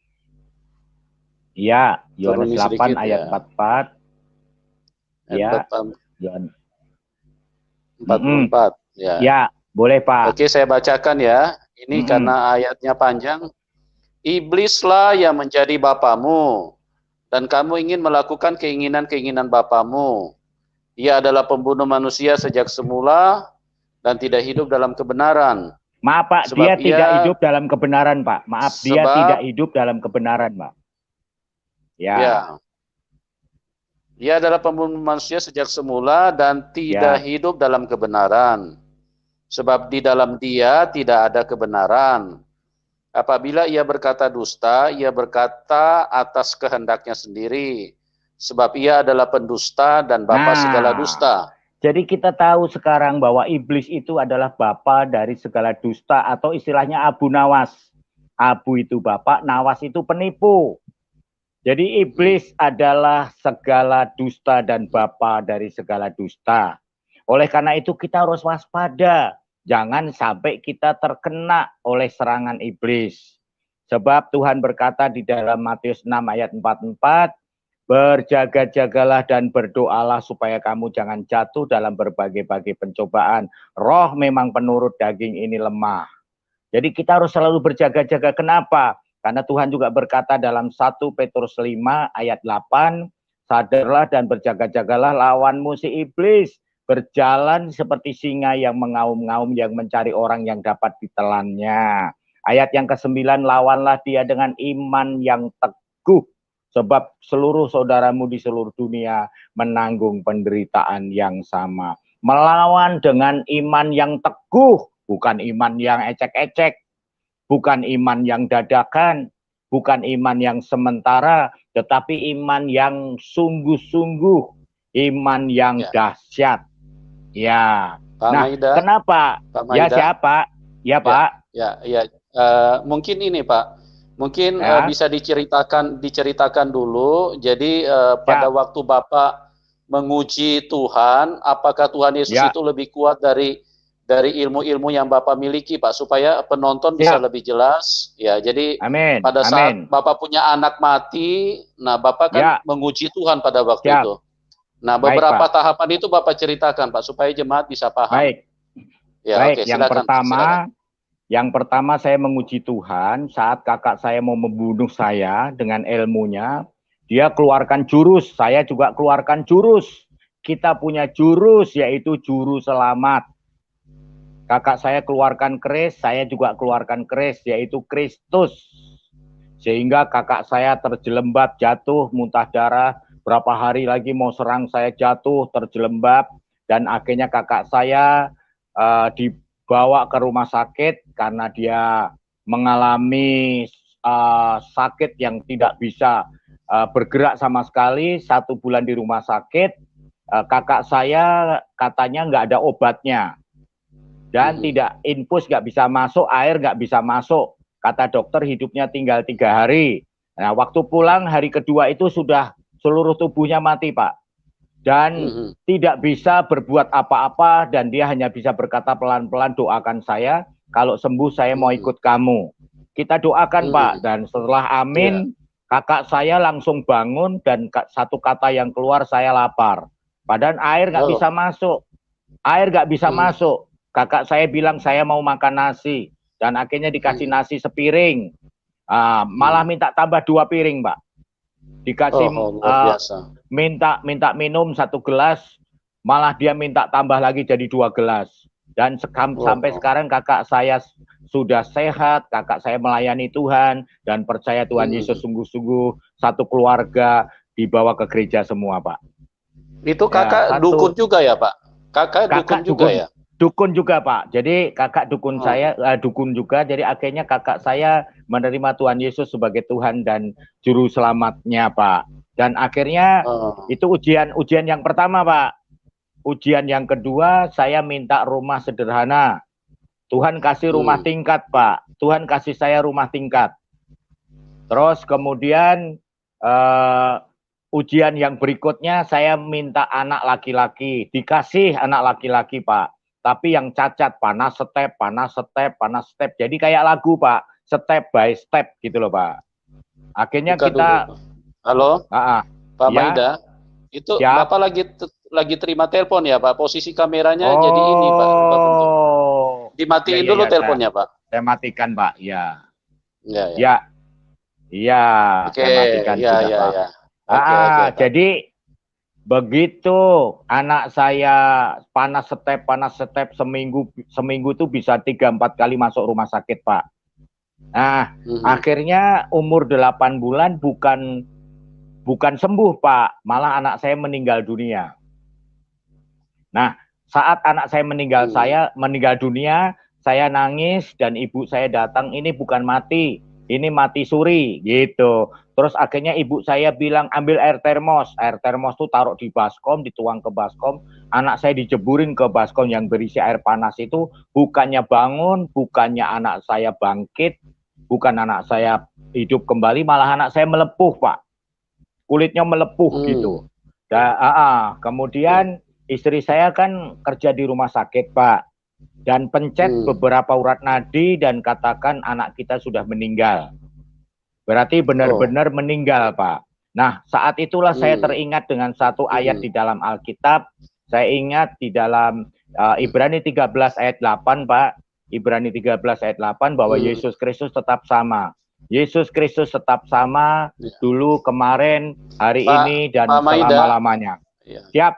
Ya, Yohanes 8 ayat 44. Ya. 44. Ya, boleh Pak. Oke, saya bacakan ya. Ini karena ayatnya panjang. Iblislah yang menjadi bapamu, dan kamu ingin melakukan keinginan-keinginan bapamu. Ia adalah pembunuh manusia sejak semula dan tidak hidup dalam kebenaran. Maaf Pak, dia tidak hidup dalam kebenaran Pak. Maaf, dia tidak hidup dalam kebenaran Pak. Ya. Ia adalah pembunuh manusia sejak semula dan tidak hidup dalam kebenaran. Sebab di dalam dia tidak ada kebenaran. Apabila ia berkata dusta, ia berkata atas kehendaknya sendiri. Sebab ia adalah pendusta dan bapa segala dusta. Jadi kita tahu sekarang bahwa iblis itu adalah bapa dari segala dusta, atau istilahnya Abu Nawas. Abu itu bapak, Nawas itu penipu. Jadi iblis adalah segala dusta dan bapa dari segala dusta. Oleh karena itu kita harus waspada. Jangan sampai kita terkena oleh serangan iblis. Sebab Tuhan berkata di dalam Matius 6 ayat 44, berjaga-jagalah dan berdoalah supaya kamu jangan jatuh dalam berbagai-bagai pencobaan. Roh memang penurut, daging ini lemah. Jadi kita harus selalu berjaga-jaga. Kenapa? Karena Tuhan juga berkata dalam 1 Petrus 5 ayat 8, sadarlah dan berjaga-jagalah lawanmu si iblis. Berjalan seperti singa yang mengaum-ngaum, yang mencari orang yang dapat ditelannya. Ayat yang ke-9, lawanlah dia dengan iman yang teguh. Sebab seluruh saudaramu di seluruh dunia menanggung penderitaan yang sama. Melawan dengan iman yang teguh, bukan iman yang ecek-ecek, bukan iman yang dadakan, bukan iman yang sementara, tetapi iman yang sungguh-sungguh, iman yang dahsyat. Ya. Pak Nah, Maida, kenapa? Pak Ya Maida, siapa? Ya Pak. Ya. Mungkin ini Pak. Mungkin bisa diceritakan dulu. Jadi pada waktu Bapak menguji Tuhan, apakah Tuhan Yesus itu lebih kuat dari ilmu-ilmu yang Bapak miliki, Pak, supaya penonton bisa lebih jelas. Ya, jadi pada saat Bapak punya anak mati, nah Bapak kan menguji Tuhan pada waktu itu. Nah, beberapa tahapan itu Bapak ceritakan, Pak, supaya jemaat bisa paham. Baik. Ya, baik. Oke, Yang pertama saya menguji Tuhan saat kakak saya mau membunuh saya dengan ilmunya. Dia keluarkan jurus, saya juga keluarkan jurus. Kita punya jurus, yaitu juru selamat. Kakak saya keluarkan keris, saya juga keluarkan keris, yaitu Kristus. Sehingga kakak saya terjelembab, jatuh, muntah darah, berapa hari lagi mau serang saya, jatuh, terjelembab, dan akhirnya kakak saya dibawa ke rumah sakit karena dia mengalami sakit yang tidak bisa bergerak sama sekali. 1 bulan di rumah sakit, kakak saya katanya nggak ada obatnya, dan tidak infus, nggak bisa masuk, air nggak bisa masuk. Kata dokter hidupnya tinggal 3 hari. Nah, waktu pulang hari kedua itu sudah seluruh tubuhnya mati, Pak. Dan tidak bisa berbuat apa-apa, dan dia hanya bisa berkata pelan-pelan, doakan saya, kalau sembuh saya mau ikut kamu. Kita doakan, Pak, dan setelah amin, kakak saya langsung bangun, dan satu kata yang keluar, saya lapar. Padahal air nggak bisa masuk. Air nggak bisa masuk. Kakak saya bilang saya mau makan nasi, dan akhirnya dikasih nasi sepiring. Malah minta tambah 2 piring, Pak. Dikasih minta minum 1 gelas, malah dia minta tambah lagi jadi 2 gelas. Dan sampai sekarang kakak saya sudah sehat, kakak saya melayani Tuhan dan percaya Tuhan Yesus sungguh-sungguh. Satu keluarga dibawa ke gereja semua, Pak. Itu kakak dukun juga ya, Pak? Kakak dukun juga ya? Dukun juga, Pak. Jadi kakak dukun saya dukun juga. Jadi akhirnya kakak saya menerima Tuhan Yesus sebagai Tuhan dan juru selamatnya, Pak. Dan akhirnya itu ujian yang pertama, Pak. Ujian yang kedua, saya minta rumah sederhana. Tuhan kasih rumah tingkat, Pak. Tuhan kasih saya rumah tingkat. Terus kemudian ujian yang berikutnya, saya minta anak laki-laki. Dikasih anak laki-laki, Pak. Tapi yang cacat, panas step, panas step, panas step. Jadi kayak lagu, Pak, step by step gitu loh, Pak. Akhirnya Buka kita dulu. Halo, Pak Maida, itu Bapak lagi terima telepon ya, Pak? Posisi kameranya jadi ini, Pak. Dimatiin dulu teleponnya, Pak. Saya matikan, Pak. Ya. Iya, saya matikan sudah, Pak. Jadi begitu anak saya panas step seminggu tuh bisa 3-4 kali masuk rumah sakit, Pak. Nah, akhirnya umur 8 bulan bukan sembuh, Pak, malah anak saya meninggal dunia. Nah, saat anak saya meninggal dunia, saya nangis dan ibu saya datang, ini bukan mati, ini mati suri gitu. Terus akhirnya ibu saya bilang, ambil air termos tuh taruh di baskom, dituang ke baskom. Anak saya dijeburin ke baskom yang berisi air panas itu. Bukannya bangun, bukannya anak saya bangkit, bukan anak saya hidup kembali, malah anak saya melepuh, Pak. Kulitnya melepuh gitu. Kemudian istri saya kan kerja di rumah sakit, Pak. Dan pencet beberapa urat nadi dan katakan anak kita sudah meninggal. Berarti benar-benar meninggal, Pak. Nah, saat itulah saya teringat dengan satu ayat di dalam Alkitab. Saya ingat di dalam Ibrani 13 ayat 8, Pak. Ibrani 13 ayat 8 bahwa Yesus Kristus tetap sama. Yesus Kristus tetap sama dulu, kemarin, hari ini, dan selama-lamanya. Siap?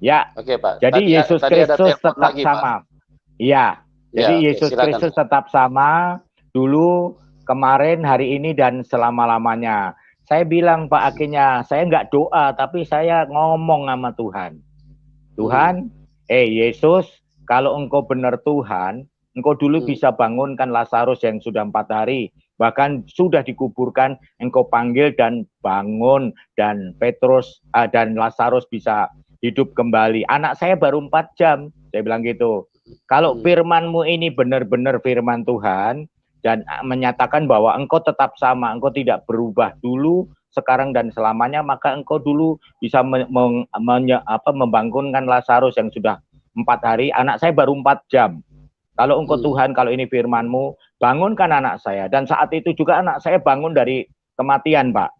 Ya. Pak. Jadi Yesus Kristus tetap sama. Iya. Jadi Yesus Kristus tetap sama dulu, kemarin, hari ini, dan selama-lamanya. Saya bilang, Pak, akhirnya saya nggak doa, tapi saya ngomong sama Tuhan. Tuhan, Yesus, kalau Engkau benar Tuhan, Engkau dulu bisa bangunkan Lazarus yang sudah 4 hari, bahkan sudah dikuburkan, Engkau panggil dan bangun, dan Petrus dan Lazarus bisa hidup kembali. Anak saya baru 4 jam, saya bilang gitu. Kalau firman-Mu ini benar-benar firman Tuhan, dan menyatakan bahwa Engkau tetap sama, Engkau tidak berubah dulu, sekarang, dan selamanya, maka Engkau dulu bisa membangunkan Lazarus yang sudah 4 hari, anak saya baru 4 jam. Kalau Engkau Tuhan, kalau ini firman-Mu, bangunkan anak saya. Dan saat itu juga anak saya bangun dari kematian, Pak.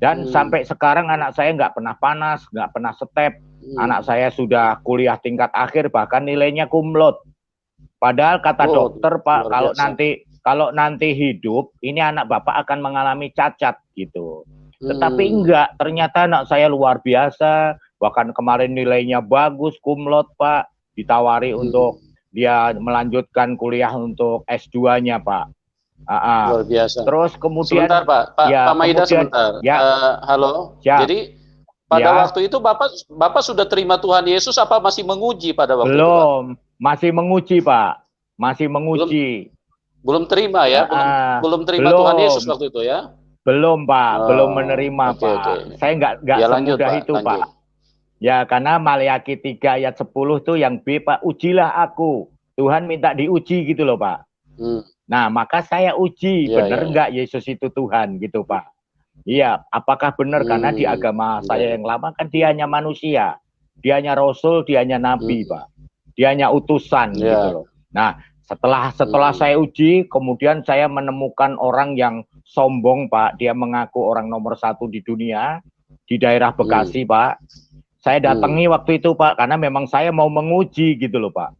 Dan sampai sekarang anak saya nggak pernah panas, nggak pernah step. Anak saya sudah kuliah tingkat akhir, bahkan nilainya cum laude. Padahal kata dokter, Pak, kalau nanti hidup, ini anak Bapak akan mengalami cacat gitu. Tetapi enggak, ternyata anak saya luar biasa. Bahkan kemarin nilainya bagus, cum laude, Pak. Ditawari untuk dia melanjutkan kuliah untuk S2-nya, Pak. Luar biasa. Terus kemudian Sebentar Pak, Pak Maida sebentar. Ya, halo. siap. Jadi pada waktu itu Bapak sudah terima Tuhan Yesus apa masih menguji pada waktu itu Pak? Belum, masih menguji Pak, masih menguji. Belum terima ya, belum terima Tuhan Yesus waktu itu ya? Belum Pak, belum menerima Pak. Saya nggak ya, semudah Pak, itu Pak. Ya karena Maleakhi 3 ayat 10 tuh yang B Pak, ujilah aku. Tuhan minta diuji gitu loh Pak. Nah maka saya uji, benar nggak Yesus itu Tuhan gitu Pak. Iya, apakah benar karena di agama saya yang lama kan dia hanya manusia. Dia hanya Rasul, dia hanya Nabi Pak. Dia hanya utusan gitu loh. Nah setelah saya uji, kemudian saya menemukan orang yang sombong Pak. Dia mengaku orang nomor 1 di dunia, di daerah Bekasi Pak. Saya datangi waktu itu Pak, karena memang saya mau menguji gitu loh Pak.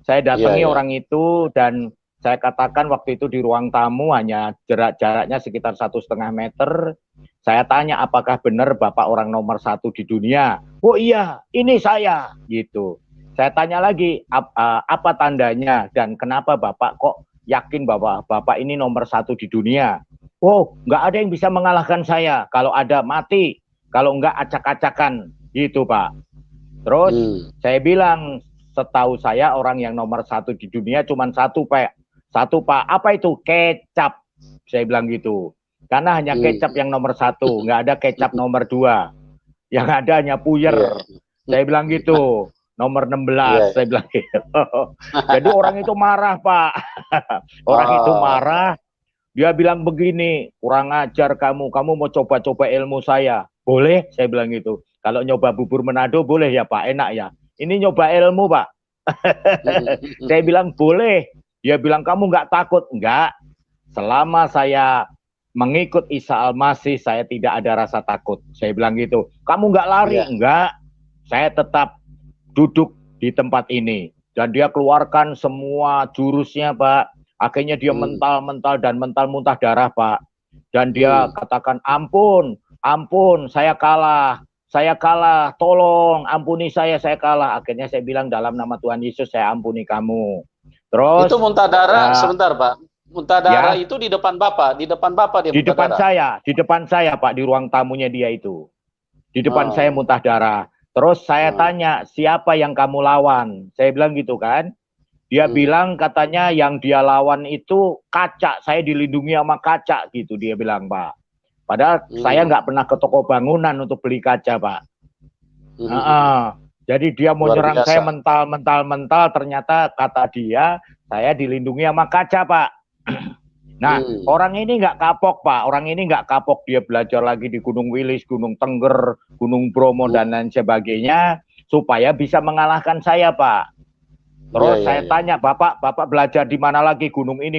Saya datangi orang itu dan saya katakan waktu itu di ruang tamu hanya jaraknya sekitar 1,5 meter. Saya tanya apakah benar Bapak orang nomor 1 di dunia? Oh iya, ini saya gitu. Saya tanya lagi apa tandanya dan kenapa Bapak kok yakin bahwa Bapak ini nomor 1 di dunia? Oh, nggak ada yang bisa mengalahkan saya. Kalau ada mati, kalau nggak acak-acakan gitu Pak. Terus saya bilang setahu saya orang yang nomor 1 di dunia cuma satu Pak. Apa itu? Kecap. Saya bilang gitu. Karena hanya kecap yang nomor 1, nggak ada kecap nomor 2. Yang ada hanya puyer. Saya bilang gitu. Nomor 16, saya bilang gitu. Jadi orang itu marah Pak. Orang itu marah. Dia bilang begini, kurang ajar kamu mau coba-coba ilmu saya. Boleh? Saya bilang gitu. Kalau nyoba bubur Manado boleh ya Pak, enak ya. Ini nyoba ilmu Pak. Saya bilang boleh. Dia bilang kamu nggak takut? Enggak. Selama saya mengikut Isa Al-Masih, saya tidak ada rasa takut. Saya bilang gitu. Kamu nggak lari? Enggak. Saya tetap duduk di tempat ini. Dan dia keluarkan semua jurusnya Pak. Akhirnya dia mental-mental dan mental muntah darah Pak. Dan dia katakan ampun, saya kalah, tolong ampuni saya kalah. Akhirnya saya bilang dalam nama Tuhan Yesus saya ampuni kamu. Terus itu muntah darah sebentar Pak. Muntah darah itu di depan Bapak, dia di depan darah. Di depan saya Pak, di ruang tamunya dia itu. Di depan saya muntah darah. Terus saya tanya, siapa yang kamu lawan? Saya bilang gitu kan. Dia bilang katanya yang dia lawan itu kaca, saya dilindungi sama kaca gitu dia bilang Pak. Padahal saya nggak pernah ke toko bangunan untuk beli kaca Pak. Jadi dia mau nyerang saya mental, ternyata kata dia saya dilindungi sama kaca Pak. Nah orang ini nggak kapok Pak, dia belajar lagi di Gunung Wilis, Gunung Tengger, Gunung Bromo dan lain sebagainya supaya bisa mengalahkan saya Pak. Terus saya tanya, Bapak belajar di mana lagi? Gunung ini.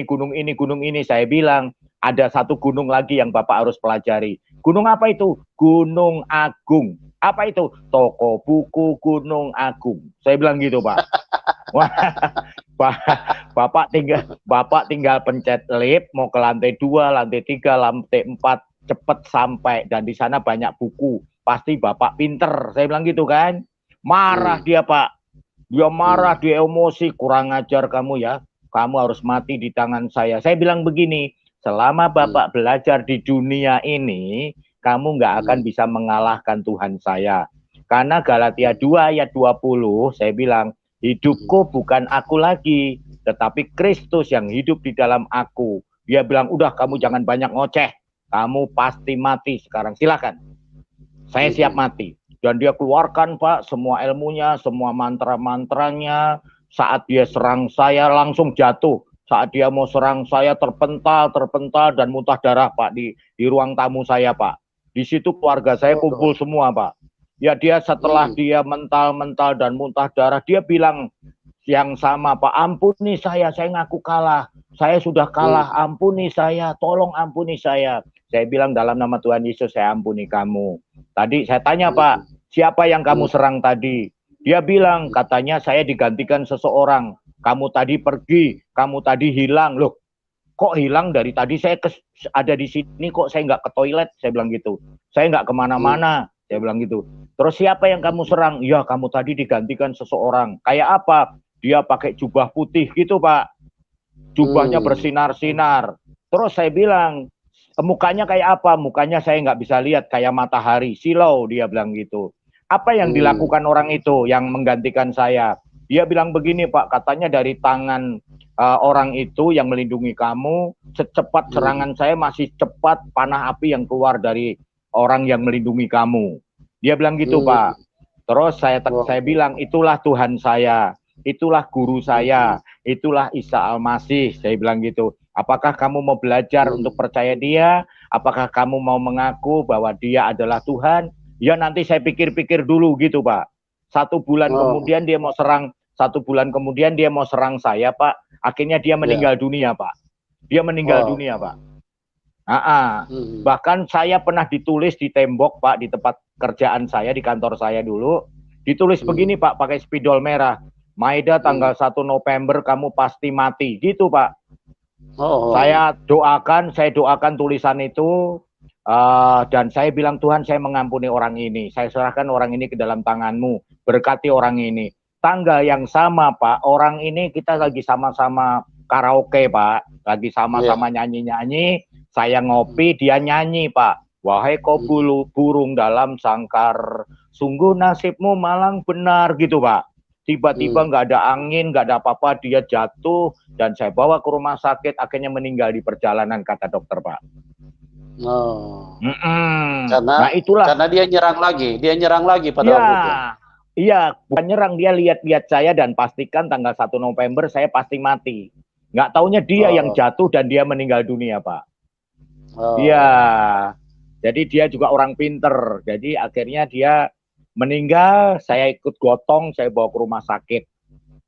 Saya bilang, ada satu gunung lagi yang Bapak harus pelajari. Gunung apa itu? Gunung Agung. Apa itu? Toko buku Gunung Agung. Saya bilang gitu, Pak. Wah, Bapak tinggal pencet lift, mau ke lantai 2, lantai 3, lantai 4, cepet sampai. Dan di sana banyak buku. Pasti Bapak pinter. Saya bilang gitu kan. Marah dia, Pak. Dia marah, dia emosi, kurang ajar kamu ya. Kamu harus mati di tangan saya. Saya bilang begini, selama Bapak belajar di dunia ini, kamu nggak akan bisa mengalahkan Tuhan saya. Karena Galatia 2 ayat 20, saya bilang, hidupku bukan aku lagi, tetapi Kristus yang hidup di dalam aku. Dia bilang, udah kamu jangan banyak ngoceh. Kamu pasti mati sekarang, silakan. Saya siap mati. Dan dia keluarkan Pak semua ilmunya, semua mantra-mantranya. Saat dia serang saya langsung jatuh. Saat dia mau serang saya terpental dan muntah darah Pak di ruang tamu saya Pak. Di situ keluarga saya kumpul semua Pak. Ya dia setelah dia mental dan muntah darah, dia bilang yang sama Pak, ampuni saya ngaku kalah. Saya sudah kalah, ampuni saya, tolong ampuni saya. Saya bilang dalam nama Tuhan Yesus saya ampuni kamu. Tadi saya tanya Pak, siapa yang kamu serang tadi? Dia bilang, katanya saya digantikan seseorang. Kamu tadi pergi, kamu tadi hilang. Loh, kok hilang dari tadi saya ada di sini, kok saya nggak ke toilet? Saya bilang gitu. Saya nggak kemana-mana. Saya bilang gitu. Terus siapa yang kamu serang? Ya, kamu tadi digantikan seseorang. Kayak apa? Dia pakai jubah putih gitu, Pak. Jubahnya bersinar-sinar. Terus saya bilang, mukanya kayak apa? Mukanya saya nggak bisa lihat, kayak matahari, silau, dia bilang gitu. Apa yang dilakukan orang itu yang menggantikan saya? Dia bilang begini, Pak, katanya dari tangan orang itu yang melindungi kamu, secepat serangan saya masih cepat panah api yang keluar dari orang yang melindungi kamu. Dia bilang gitu, Pak. Terus saya bilang, itulah Tuhan saya, itulah guru saya, itulah Isa Al-Masih. Saya bilang gitu. Apakah kamu mau belajar untuk percaya dia? Apakah kamu mau mengaku bahwa dia adalah Tuhan? Ya nanti saya pikir-pikir dulu gitu, Pak. 1 bulan kemudian dia mau serang, 1 bulan kemudian dia mau serang saya, Pak. Akhirnya dia meninggal dunia, Pak. Dia meninggal dunia, Pak. Bahkan saya pernah ditulis di tembok, Pak, di tempat kerjaan saya, di kantor saya dulu. Ditulis begini, Pak, pakai spidol merah. Maida tanggal 1 November kamu pasti mati. Gitu, Pak. Saya doakan tulisan itu. Dan saya bilang, Tuhan, saya mengampuni orang ini. Saya serahkan orang ini ke dalam tangan-Mu. Berkati orang ini. Tanggal yang sama, Pak, orang ini kita lagi sama-sama karaoke, Pak. Lagi sama-sama nyanyi-nyanyi. Saya ngopi, dia nyanyi, Pak. Wahai kau burung dalam sangkar, sungguh nasibmu malang benar, gitu, Pak. Tiba-tiba nggak ada angin, nggak ada apa-apa, dia jatuh. Dan saya bawa ke rumah sakit, akhirnya meninggal di perjalanan, kata dokter, Pak. Nah, karena dia nyerang lagi pada waktu itu. Iya, bukan nyerang, dia lihat-lihat saya dan pastikan tanggal 1 November saya pasti mati. Nggak taunya dia yang jatuh dan dia meninggal dunia, Pak. Iya, jadi dia juga orang pinter. Jadi akhirnya dia meninggal, saya ikut gotong, saya bawa ke rumah sakit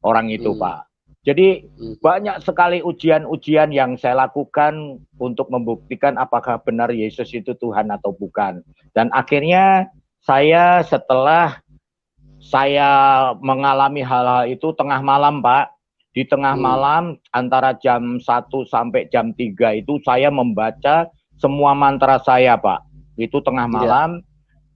orang itu, Pak. Jadi banyak sekali ujian-ujian yang saya lakukan untuk membuktikan apakah benar Yesus itu Tuhan atau bukan. Dan akhirnya saya setelah saya mengalami hal-hal itu tengah malam, Pak. Di tengah malam antara jam 1 sampai jam 3 itu saya membaca semua mantra saya, Pak. Itu tengah malam.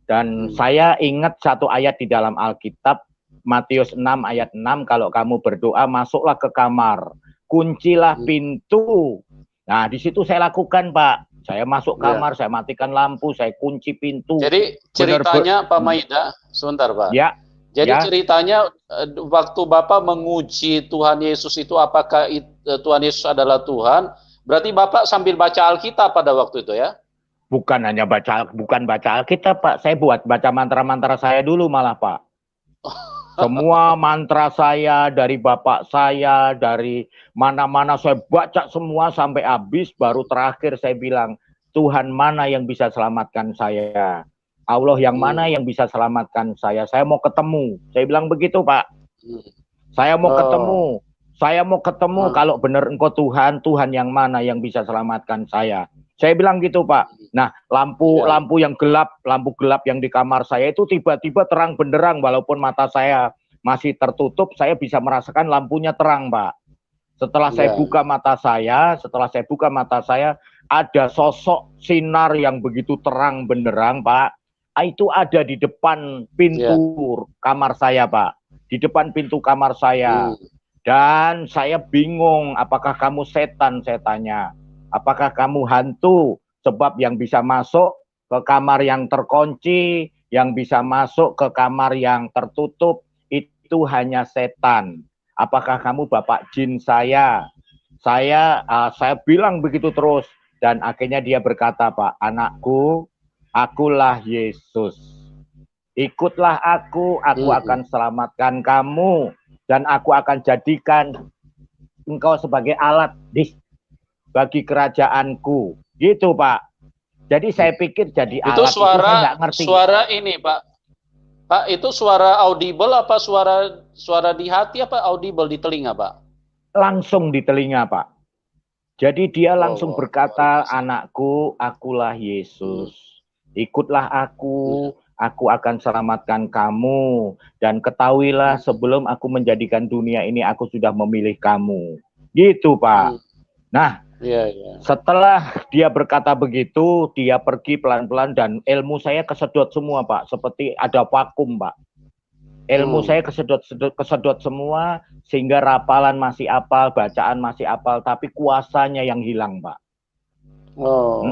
Dan saya ingat satu ayat di dalam Alkitab, Matius 6 ayat 6, kalau kamu berdoa masuklah ke kamar, kuncilah pintu. Nah, di situ saya lakukan, Pak. Saya masuk kamar, saya matikan lampu, saya kunci pintu. Jadi ceritanya Pak Maida, sebentar, Pak. Ya. Jadi ceritanya waktu Bapak menguji Tuhan Yesus itu apakah Tuhan Yesus adalah Tuhan, berarti Bapak sambil baca Alkitab pada waktu itu ya? Bukan hanya bukan baca Alkitab, Pak. Saya buat baca mantra-mantra saya dulu malah, Pak. Semua mantra saya, dari bapak saya, dari mana-mana saya baca semua sampai habis, baru terakhir saya bilang, Tuhan mana yang bisa selamatkan saya? Allah yang mana yang bisa selamatkan saya? Saya mau ketemu. Saya bilang begitu, Pak. Saya mau ketemu. Saya mau ketemu, kalau benar Engkau Tuhan, Tuhan yang mana yang bisa selamatkan saya? Saya bilang gitu, Pak. Nah, lampu yang gelap, lampu gelap yang di kamar saya itu tiba-tiba terang benderang, walaupun mata saya masih tertutup, saya bisa merasakan lampunya terang, Pak. Setelah saya buka mata saya, ada sosok sinar yang begitu terang benderang, Pak. Itu ada di depan pintu kamar saya, Pak. Di depan pintu kamar saya. Dan saya bingung, apakah kamu setan, saya tanya. Apakah kamu hantu? Sebab yang bisa masuk ke kamar yang terkunci, yang bisa masuk ke kamar yang tertutup, itu hanya setan. Apakah kamu bapak jin saya? Saya bilang begitu terus. Dan akhirnya dia berkata, Pak, anakku, akulah Yesus. Ikutlah aku akan selamatkan kamu. Dan aku akan jadikan engkau sebagai alat bagi kerajaanku, gitu, Pak. Jadi saya pikir jadi alat itu saya nggak ngerti. Suara ini, Pak. Pak, itu suara audible apa suara di hati apa audible di telinga, Pak? Langsung di telinga, Pak. Jadi dia langsung berkata, anakku, akulah Yesus. Ikutlah aku akan selamatkan kamu. Dan ketahuilah sebelum aku menjadikan dunia ini, aku sudah memilih kamu. Gitu, Pak. Nah, setelah dia berkata begitu, dia pergi pelan-pelan dan ilmu saya kesedot semua, Pak. Seperti ada vakum, Pak. Ilmu saya kesedot semua, sehingga rapalan masih apal, bacaan masih apal, tapi kuasanya yang hilang, Pak. Oh.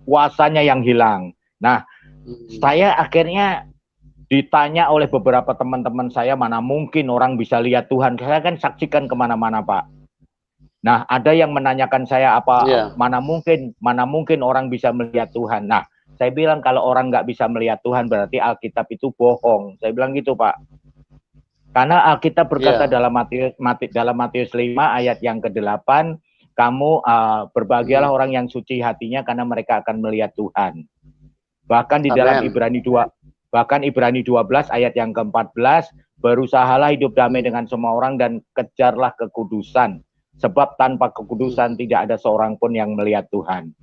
Kuasanya yang hilang. Nah, saya akhirnya ditanya oleh beberapa teman-teman saya, mana mungkin orang bisa lihat Tuhan. Saya kan saksikan kemana-mana, Pak. Nah, ada yang menanyakan saya mana mungkin orang bisa melihat Tuhan. Nah, saya bilang kalau orang nggak bisa melihat Tuhan berarti Alkitab itu bohong. Saya bilang gitu, Pak. Karena Alkitab berkata dalam Matius 5 ayat yang ke-8, kamu berbahagialah orang yang suci hatinya karena mereka akan melihat Tuhan. Bahkan di dalam Ibrani 12 ayat yang ke-14, berusahalah hidup damai dengan semua orang dan kejarlah kekudusan. Sebab tanpa kekudusan tidak ada seorang pun yang melihat Tuhan.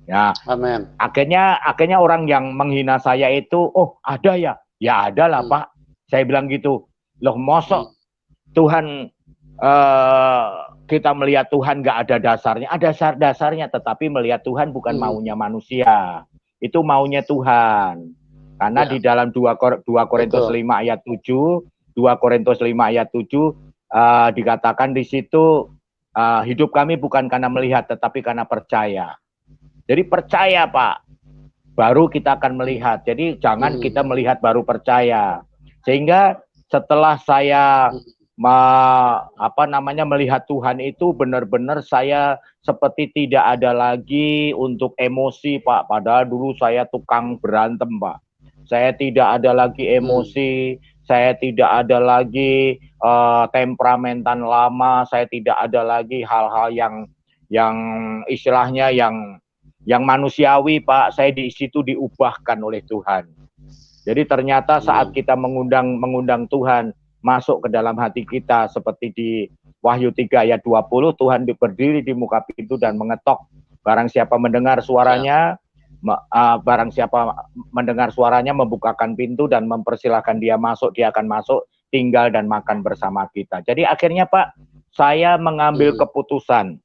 Ya, Amin. Akhirnya orang yang menghina saya itu, oh ada ya? Ya ada lah Pak. Saya bilang gitu. Loh mosok Tuhan kita melihat Tuhan nggak ada dasarnya? Ada dasarnya, tetapi melihat Tuhan bukan maunya manusia. Itu maunya Tuhan. Karena di dalam 2 Korintus 5 ayat 7, 2 Korintus 5 ayat 7 dikatakan di situ hidup kami bukan karena melihat tetapi karena percaya. Jadi percaya Pak, baru kita akan melihat. Jadi jangan kita melihat baru percaya. Sehingga setelah saya melihat Tuhan itu benar-benar saya seperti tidak ada lagi untuk emosi Pak. Padahal dulu saya tukang berantem Pak. Saya tidak ada lagi emosi, saya tidak ada lagi temperamentan lama, saya tidak ada lagi hal-hal yang istilahnya yang manusiawi Pak. Saya di situ diubahkan oleh Tuhan. Jadi ternyata saat kita mengundang Tuhan masuk ke dalam hati kita seperti di Wahyu 3 ayat 20, Tuhan berdiri di muka pintu dan mengetok. Barang siapa mendengar suaranya, membukakan pintu dan mempersilahkan dia masuk, dia akan masuk, tinggal dan makan bersama kita. Jadi akhirnya Pak, saya mengambil keputusan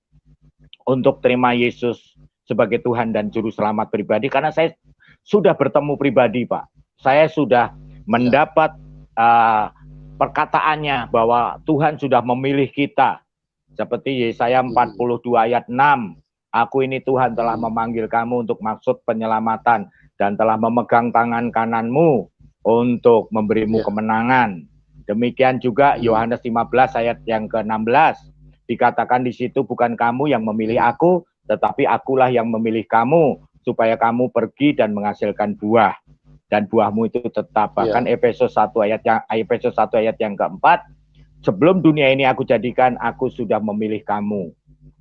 untuk terima Yesus sebagai Tuhan dan Juru Selamat pribadi, karena saya sudah bertemu pribadi Pak. Saya sudah mendapat perkataannya bahwa Tuhan sudah memilih kita. Seperti Yesaya 42 ayat 6, aku ini Tuhan telah memanggil kamu untuk maksud penyelamatan dan telah memegang tangan kananmu untuk memberimu kemenangan. Demikian juga Yohanes 15 ayat yang ke-16, dikatakan di situ bukan kamu yang memilih aku, tetapi akulah yang memilih kamu supaya kamu pergi dan menghasilkan buah. Dan buahmu itu tetap. Bahkan Efesus 1 ayat yang keempat, sebelum dunia ini aku jadikan, aku sudah memilih kamu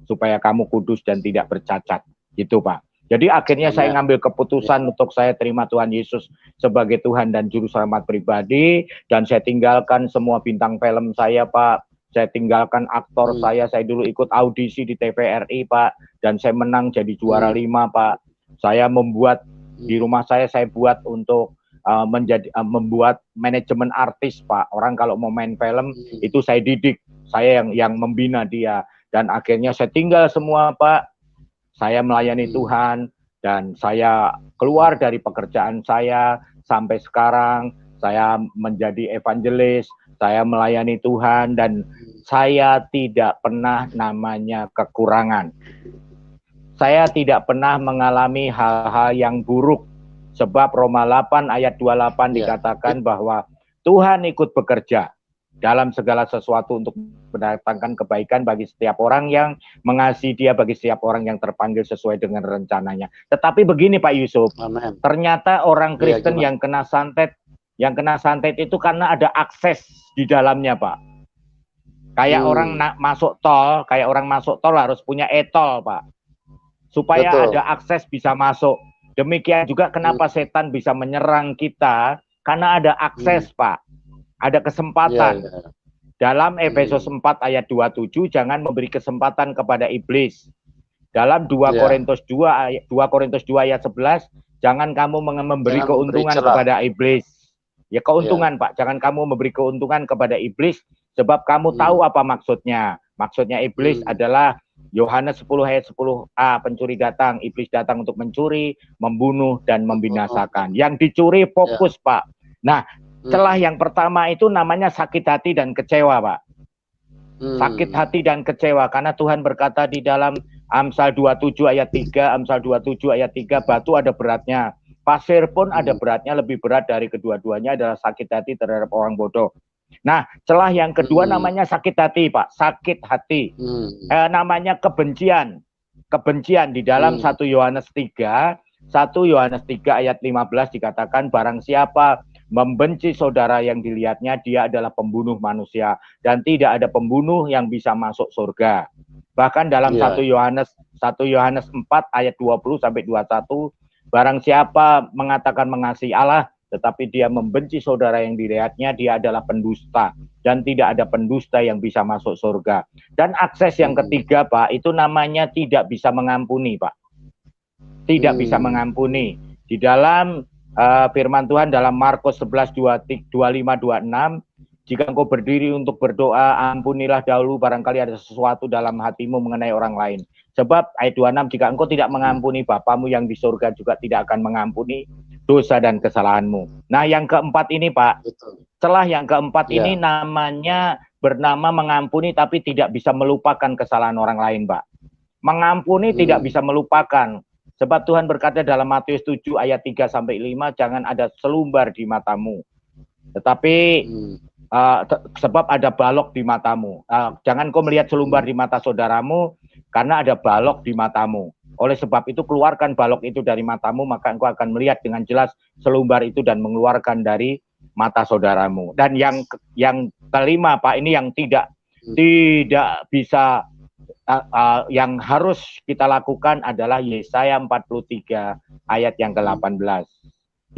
supaya kamu kudus dan tidak bercacat. Gitu Pak. Jadi akhirnya saya ngambil keputusan untuk saya terima Tuhan Yesus sebagai Tuhan dan Juru Selamat pribadi, dan saya tinggalkan semua bintang film saya Pak. Saya tinggalkan aktor saya dulu ikut audisi di TVRI Pak, dan saya menang jadi juara 5 Pak. Saya membuat di rumah saya buat untuk membuat manajemen artis Pak. Orang kalau mau main film itu saya didik, saya yang membina dia, dan akhirnya saya tinggal semua Pak. Saya melayani Tuhan dan saya keluar dari pekerjaan saya sampai sekarang. Saya menjadi evangelis, saya melayani Tuhan, dan saya tidak pernah namanya kekurangan. Saya tidak pernah mengalami hal-hal yang buruk. Sebab Roma 8 ayat 28 dikatakan bahwa Tuhan ikut bekerja dalam segala sesuatu untuk mendatangkan kebaikan bagi setiap orang yang mengasihi Dia, bagi setiap orang yang terpanggil sesuai dengan rencananya. Tetapi begini Pak Yusuf, ternyata orang Kristen yang kena santet itu karena ada akses di dalamnya Pak. Kayak orang masuk tol harus punya e-tol Pak, supaya ada akses bisa masuk. Demikian juga kenapa setan bisa menyerang kita, karena ada akses Pak, ada kesempatan. Dalam Efesus 4 ayat 27, jangan memberi kesempatan kepada iblis. Dalam 2 Korintus 2 ayat 11, jangan kamu memberi keuntungan kepada iblis. Ya keuntungan Pak, jangan kamu memberi keuntungan kepada iblis, sebab kamu tahu apa maksudnya. Maksudnya iblis adalah Yohanes 10 ayat 10a, pencuri datang, iblis datang untuk mencuri, membunuh, dan membinasakan. Yang dicuri fokus Pak. Nah, celah yang pertama itu namanya sakit hati dan kecewa Pak. Sakit hati dan kecewa, karena Tuhan berkata di dalam Amsal 27 ayat 3, Amsal 27 ayat 3, batu ada beratnya. Pasir pun ada beratnya, lebih berat dari kedua-duanya adalah sakit hati terhadap orang bodoh. Nah, celah yang kedua namanya sakit hati, Pak. Sakit hati. Namanya kebencian. Kebencian di dalam 1 Yohanes 3, 1 Yohanes 3 ayat 15 dikatakan, barang siapa membenci saudara yang dilihatnya, dia adalah pembunuh manusia. Dan tidak ada pembunuh yang bisa masuk surga. Bahkan dalam 1 Yohanes 4 ayat 20 sampai 21, barang siapa mengatakan mengasihi Allah tetapi dia membenci saudara yang dilihatnya, dia adalah pendusta, dan tidak ada pendusta yang bisa masuk surga. Dan akses yang ketiga, Pak, itu namanya tidak bisa mengampuni, Pak. Tidak bisa mengampuni. Di dalam firman Tuhan dalam Markus 11 25 26, jika engkau berdiri untuk berdoa, ampunilah dahulu barangkali ada sesuatu dalam hatimu mengenai orang lain. Sebab ayat 26, jika engkau tidak mengampuni, Bapamu yang di surga juga tidak akan mengampuni dosa dan kesalahanmu. Nah, yang keempat ini, Pak, celah yang keempat ini namanya bernama mengampuni tapi tidak bisa melupakan kesalahan orang lain, Pak. Mengampuni tidak bisa melupakan. Sebab Tuhan berkata dalam Matius 7 ayat 3 sampai 5, jangan ada selumbar di matamu. Tetapi sebab ada balok di matamu. Jangan kau melihat selumbar di mata saudaramu, karena ada balok di matamu. Oleh sebab itu keluarkan balok itu dari matamu, maka engkau akan melihat dengan jelas selumbar itu dan mengeluarkan dari mata saudaramu. Dan yang kelima, Pak, ini yang tidak bisa, yang harus kita lakukan adalah Yesaya 43 ayat yang ke-18.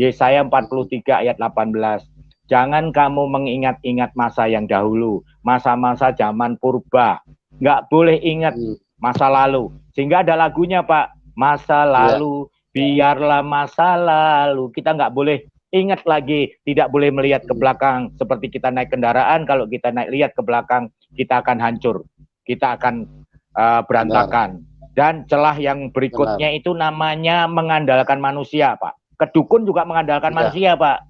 Yesaya 43 ayat 18. Jangan kamu mengingat-ingat masa yang dahulu, masa-masa zaman purba. Nggak boleh ingat masa lalu. Sehingga ada lagunya, Pak. Masa lalu, biarlah masa lalu. Kita nggak boleh ingat lagi, tidak boleh melihat ke belakang. Seperti kita naik kendaraan, kalau kita lihat ke belakang, kita akan hancur. Kita akan berantakan. Dan celah yang berikutnya itu namanya mengandalkan manusia, Pak. Kedukun juga mengandalkan manusia, Pak.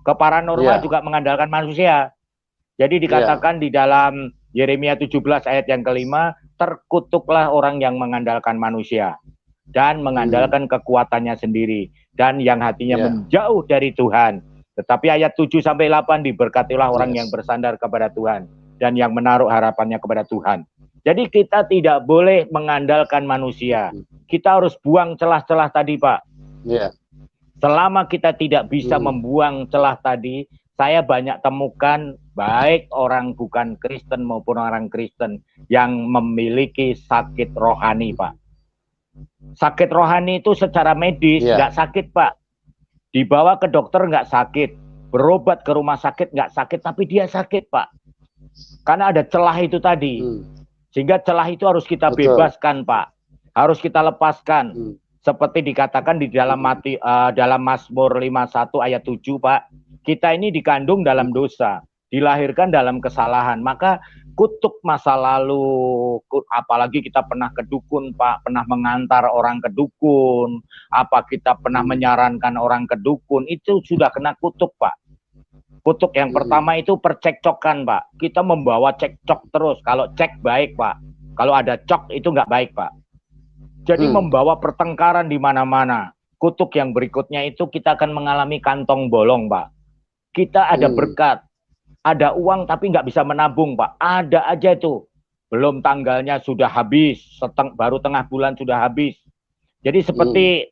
Ke paranormal juga mengandalkan manusia. Jadi dikatakan di dalam Yeremia 17 ayat yang kelima, terkutuklah orang yang mengandalkan manusia dan mengandalkan kekuatannya sendiri dan yang hatinya menjauh dari Tuhan. Tetapi ayat 7 sampai 8, diberkatilah orang yang bersandar kepada Tuhan dan yang menaruh harapannya kepada Tuhan. Jadi kita tidak boleh mengandalkan manusia. Kita harus buang celah-celah tadi, Pak. Selama kita tidak bisa membuang celah tadi, saya banyak temukan baik orang bukan Kristen maupun orang Kristen yang memiliki sakit rohani, Pak. Sakit rohani itu secara medis nggak sakit, Pak. Dibawa ke dokter nggak sakit, berobat ke rumah sakit nggak sakit, tapi dia sakit, Pak. Karena ada celah itu tadi. Sehingga celah itu harus kita bebaskan, Pak. Harus kita lepaskan. Seperti dikatakan di dalam dalam Mazmur 51 ayat 7, Pak. Kita ini dikandung dalam dosa, dilahirkan dalam kesalahan. Maka kutuk masa lalu, apalagi kita pernah ke dukun, Pak, pernah mengantar orang ke dukun, apa kita pernah menyarankan orang ke dukun, itu sudah kena kutuk, Pak. Kutuk yang pertama itu percekcokan, Pak. Kita membawa cekcok terus. Kalau cek baik, Pak. Kalau ada cok itu nggak baik, Pak. Jadi membawa pertengkaran di mana-mana. Kutuk yang berikutnya itu kita akan mengalami kantong bolong, Pak. Kita ada berkat, ada uang tapi nggak bisa menabung, Pak. Ada aja itu. Belum tanggalnya sudah habis, baru tengah bulan sudah habis. Jadi seperti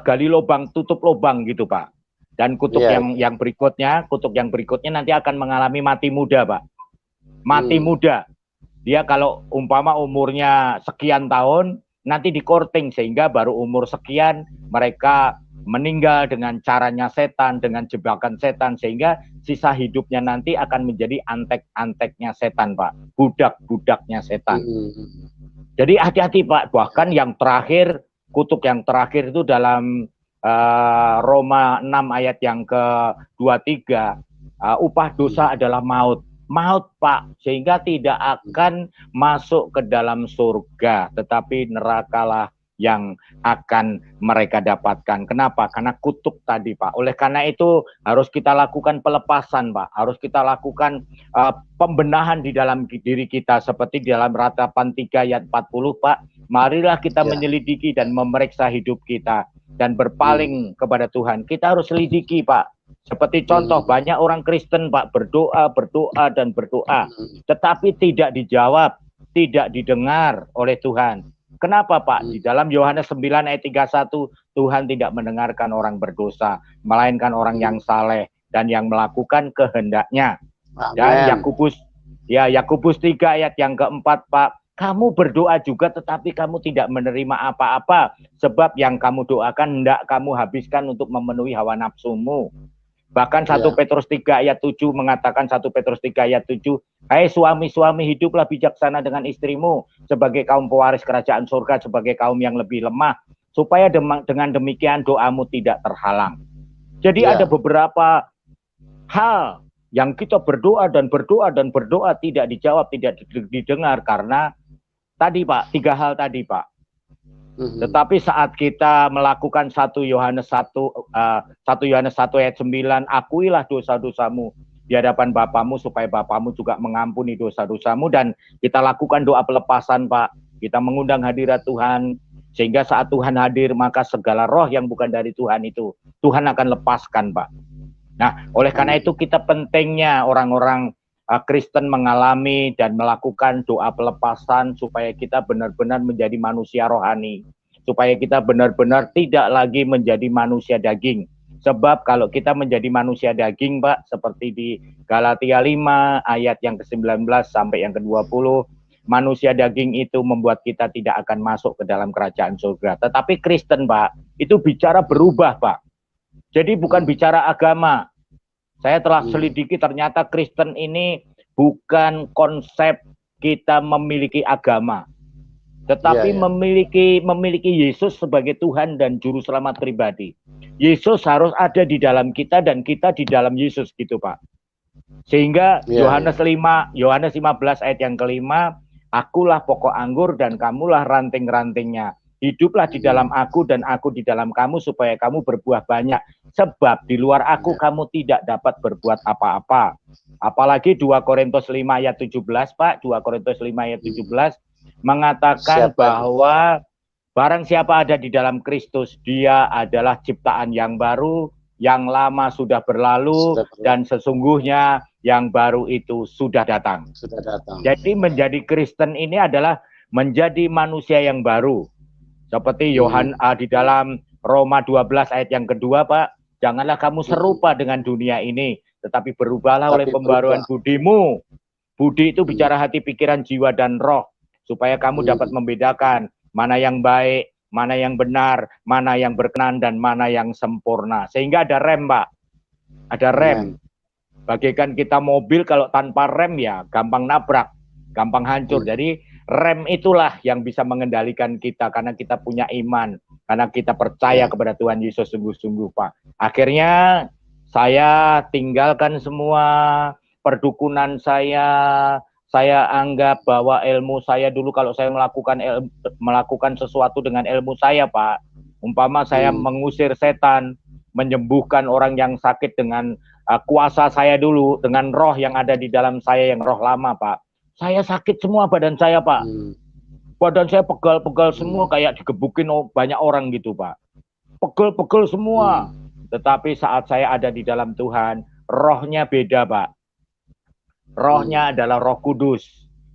gali lubang, tutup lubang gitu, Pak. Dan kutuk yang berikutnya nanti akan mengalami mati muda, Pak. Mati muda. Dia kalau umpama umurnya sekian tahun, nanti di courting sehingga baru umur sekian mereka meninggal dengan caranya setan, dengan jebakan setan, sehingga sisa hidupnya nanti akan menjadi antek-anteknya setan, Pak. Budak-budaknya setan. Jadi hati-hati, Pak. Bahkan yang terakhir, kutuk yang terakhir itu dalam Roma 6 ayat yang ke-23, upah dosa adalah maut. Maut, Pak, sehingga tidak akan masuk ke dalam surga, tetapi nerakalah yang akan mereka dapatkan. Kenapa? Karena kutuk tadi, Pak. Oleh karena itu harus kita lakukan pelepasan, Pak. Harus kita lakukan pembenahan di dalam diri kita, seperti di dalam Ratapan 3 ayat 40, Pak. Marilah kita Ya. menyelidiki dan memeriksa hidup kita dan berpaling kepada Tuhan. Kita harus selidiki, Pak. Seperti contoh, banyak orang Kristen, Pak, berdoa dan berdoa, tetapi tidak dijawab, tidak didengar oleh Tuhan. Kenapa, Pak? Di dalam Yohanes 9 ayat 31, Tuhan tidak mendengarkan orang berdosa, melainkan orang yang saleh dan yang melakukan kehendaknya. Dan Yakobus 3 ayat yang keempat, Pak, kamu berdoa juga tetapi kamu tidak menerima apa-apa, sebab yang kamu doakan hendak kamu habiskan untuk memenuhi hawa nafsumu. Bahkan 1 Petrus 3 ayat 7 mengatakan, 1 Petrus 3 ayat 7, hai suami-suami, hiduplah bijaksana dengan istrimu sebagai kaum pewaris kerajaan surga, sebagai kaum yang lebih lemah, supaya dengan demikian doamu tidak terhalang. Jadi ada beberapa hal yang kita berdoa dan berdoa tidak dijawab, tidak didengar karena tadi, Pak, 3 hal tadi, Pak. Tetapi saat kita melakukan 1 Yohanes 1 ayat 9, akuilah dosa-dosamu di hadapan Bapamu supaya Bapamu juga mengampuni dosa-dosamu, dan kita lakukan doa pelepasan, Pak. Kita mengundang hadirat Tuhan sehingga saat Tuhan hadir maka segala roh yang bukan dari Tuhan itu Tuhan akan lepaskan, Pak. Nah, oleh karena itu kita pentingnya orang-orang Kristen mengalami dan melakukan doa pelepasan supaya kita benar-benar menjadi manusia rohani, supaya kita benar-benar tidak lagi menjadi manusia daging. Sebab kalau kita menjadi manusia daging, Pak, seperti di Galatia 5 ayat yang ke-19 sampai yang ke-20, manusia daging itu membuat kita tidak akan masuk ke dalam kerajaan surga. Tetapi Kristen, Pak, itu bicara berubah, Pak. Jadi bukan bicara agama. Saya telah selidiki, ternyata Kristen ini bukan konsep kita memiliki agama, tetapi memiliki Yesus sebagai Tuhan dan Juru Selamat pribadi. Yesus harus ada di dalam kita dan kita di dalam Yesus, gitu, Pak. Sehingga Yohanes 15 ayat yang kelima, akulah pokok anggur dan kamulah ranting-rantingnya. Hiduplah di dalam aku dan aku di dalam kamu supaya kamu berbuah banyak. Sebab di luar aku kamu tidak dapat berbuat apa-apa. Apalagi 2 Korintus 5 ayat 17, Pak. 2 Korintus 5 ayat 17 mengatakan bahwa barang siapa ada di dalam Kristus, dia adalah ciptaan yang baru, yang lama sudah berlalu, dan sesungguhnya yang baru itu sudah datang. Jadi menjadi Kristen ini adalah menjadi manusia yang baru. Seperti di dalam Roma 12 ayat yang kedua, Pak, janganlah kamu serupa dengan dunia ini, tetapi berubahlah oleh pembaruan budimu. Budi itu bicara hati, pikiran, jiwa, dan roh, supaya kamu dapat membedakan mana yang baik, mana yang benar, mana yang berkenan, dan mana yang sempurna. Sehingga ada rem, Pak. Ada rem. Bagaikan kita mobil, kalau tanpa rem ya gampang nabrak, gampang hancur. Jadi rem itulah yang bisa mengendalikan kita karena kita punya iman, karena kita percaya kepada Tuhan Yesus sungguh-sungguh, Pak. Akhirnya saya tinggalkan semua perdukunan saya anggap bahwa ilmu saya dulu, kalau saya melakukan sesuatu dengan ilmu saya, Pak, umpama saya mengusir setan, menyembuhkan orang yang sakit dengan kuasa saya dulu, dengan roh yang ada di dalam saya, yang roh lama, Pak. Saya sakit semua badan saya, Pak. Badan saya pegal-pegal semua, kayak digebukin banyak orang gitu, Pak. Pegel-pegel semua. Tetapi saat saya ada di dalam Tuhan, rohnya beda, Pak. Rohnya adalah Roh Kudus.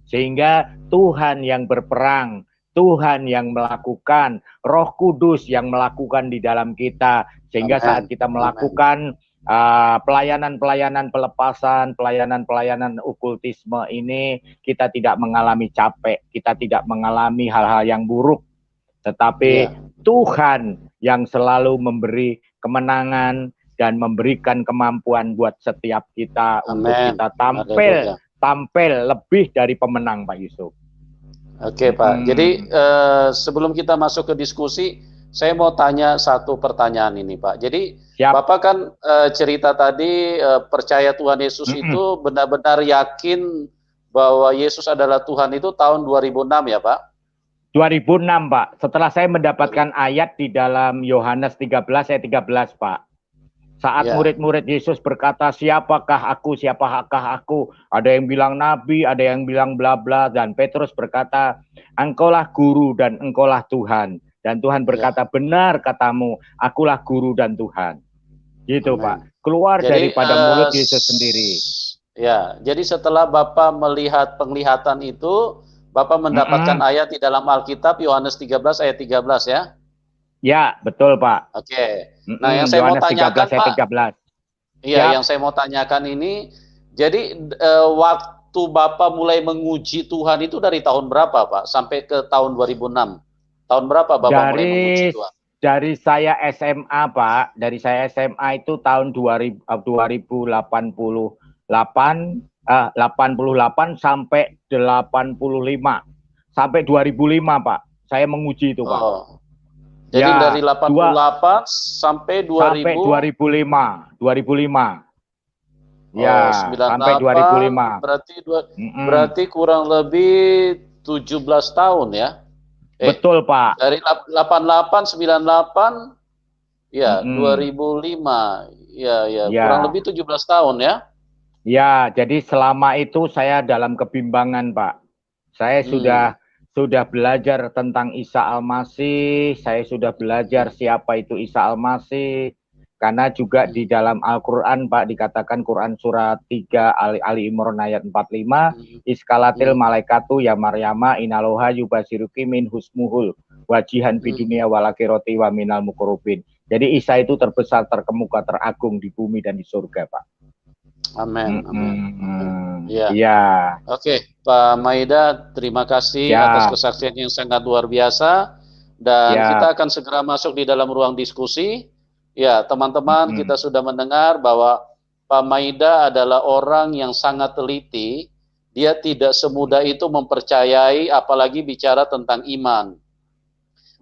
Sehingga Tuhan yang berperang, Tuhan yang melakukan, Roh Kudus yang melakukan di dalam kita. Sehingga saat kita melakukan pelayanan-pelayanan pelepasan, pelayanan-pelayanan okultisme ini, kita tidak mengalami capek, kita tidak mengalami hal-hal yang buruk, tetapi Tuhan yang selalu memberi kemenangan dan memberikan kemampuan buat setiap kita untuk kita tampil lebih dari pemenang, Pak Yusuf. Oke, Pak. Jadi sebelum kita masuk ke diskusi, saya mau tanya satu pertanyaan ini, Pak. Jadi Bapak kan cerita tadi percaya Tuhan Yesus itu benar-benar yakin bahwa Yesus adalah Tuhan itu tahun 2006 ya, Pak? 2006, Pak. Setelah saya mendapatkan ayat di dalam Yohanes 13 ayat 13, Pak. Saat Ya. murid-murid Yesus berkata, siapakah aku, siapakah aku? Ada yang bilang nabi, ada yang bilang bla bla, dan Petrus berkata, engkaulah guru dan engkaulah Tuhan. Dan Tuhan berkata, benar katamu, akulah guru dan Tuhan. Gitu Amin. Pak, keluar Jadi daripada mulut Yesus sendiri. ya, jadi setelah Bapak melihat penglihatan itu, Bapak mendapatkan ayat di dalam Alkitab Yohanes 13 ayat 13 ya. Ya, betul Pak. Oke. Nah, yang saya mau Yohanes 13 tanyakan ayat Pak, 13. iya, Siap. yang saya mau tanyakan ini, jadi waktu Bapak mulai menguji Tuhan itu dari tahun berapa Pak? Sampai ke tahun 2006. Tahun berapa Bapak mulai menguji Tuhan? Dari saya SMA Pak, dari saya SMA itu tahun 2088 sampai 85. Sampai 2005 Pak, saya menguji itu Pak. Oh. Jadi ya, dari 88 sampai 2000 sampai 2005. Oh, Ya, 98 sampai 2005. Berarti kurang lebih 17 tahun ya. Betul, Pak. Dari 88 98 ya 2005. Ya, kurang lebih 17 tahun ya. Ya, jadi selama itu saya dalam kebimbangan, Pak. Saya sudah belajar tentang Isa Al-Masih, saya sudah belajar siapa itu Isa Al-Masih. Karena juga di dalam Al-Quran, Pak, dikatakan Quran surat 3 Ali Imran ayat 45, iskalatil malaikatu ya Maryama inaloha yubasiruki min husmuhul wajihan bidunia walakiroti wa minal mukurubin. Jadi Isa itu terbesar, terkemuka, teragung di bumi dan di surga, Pak. Amin. Ya. Oke, Pak Maida, terima kasih atas kesaksian yang sangat luar biasa. Dan kita akan segera masuk di dalam ruang diskusi. Ya, teman-teman, kita sudah mendengar bahwa Pak Maida adalah orang yang sangat teliti. Dia tidak semudah itu mempercayai, apalagi bicara tentang iman.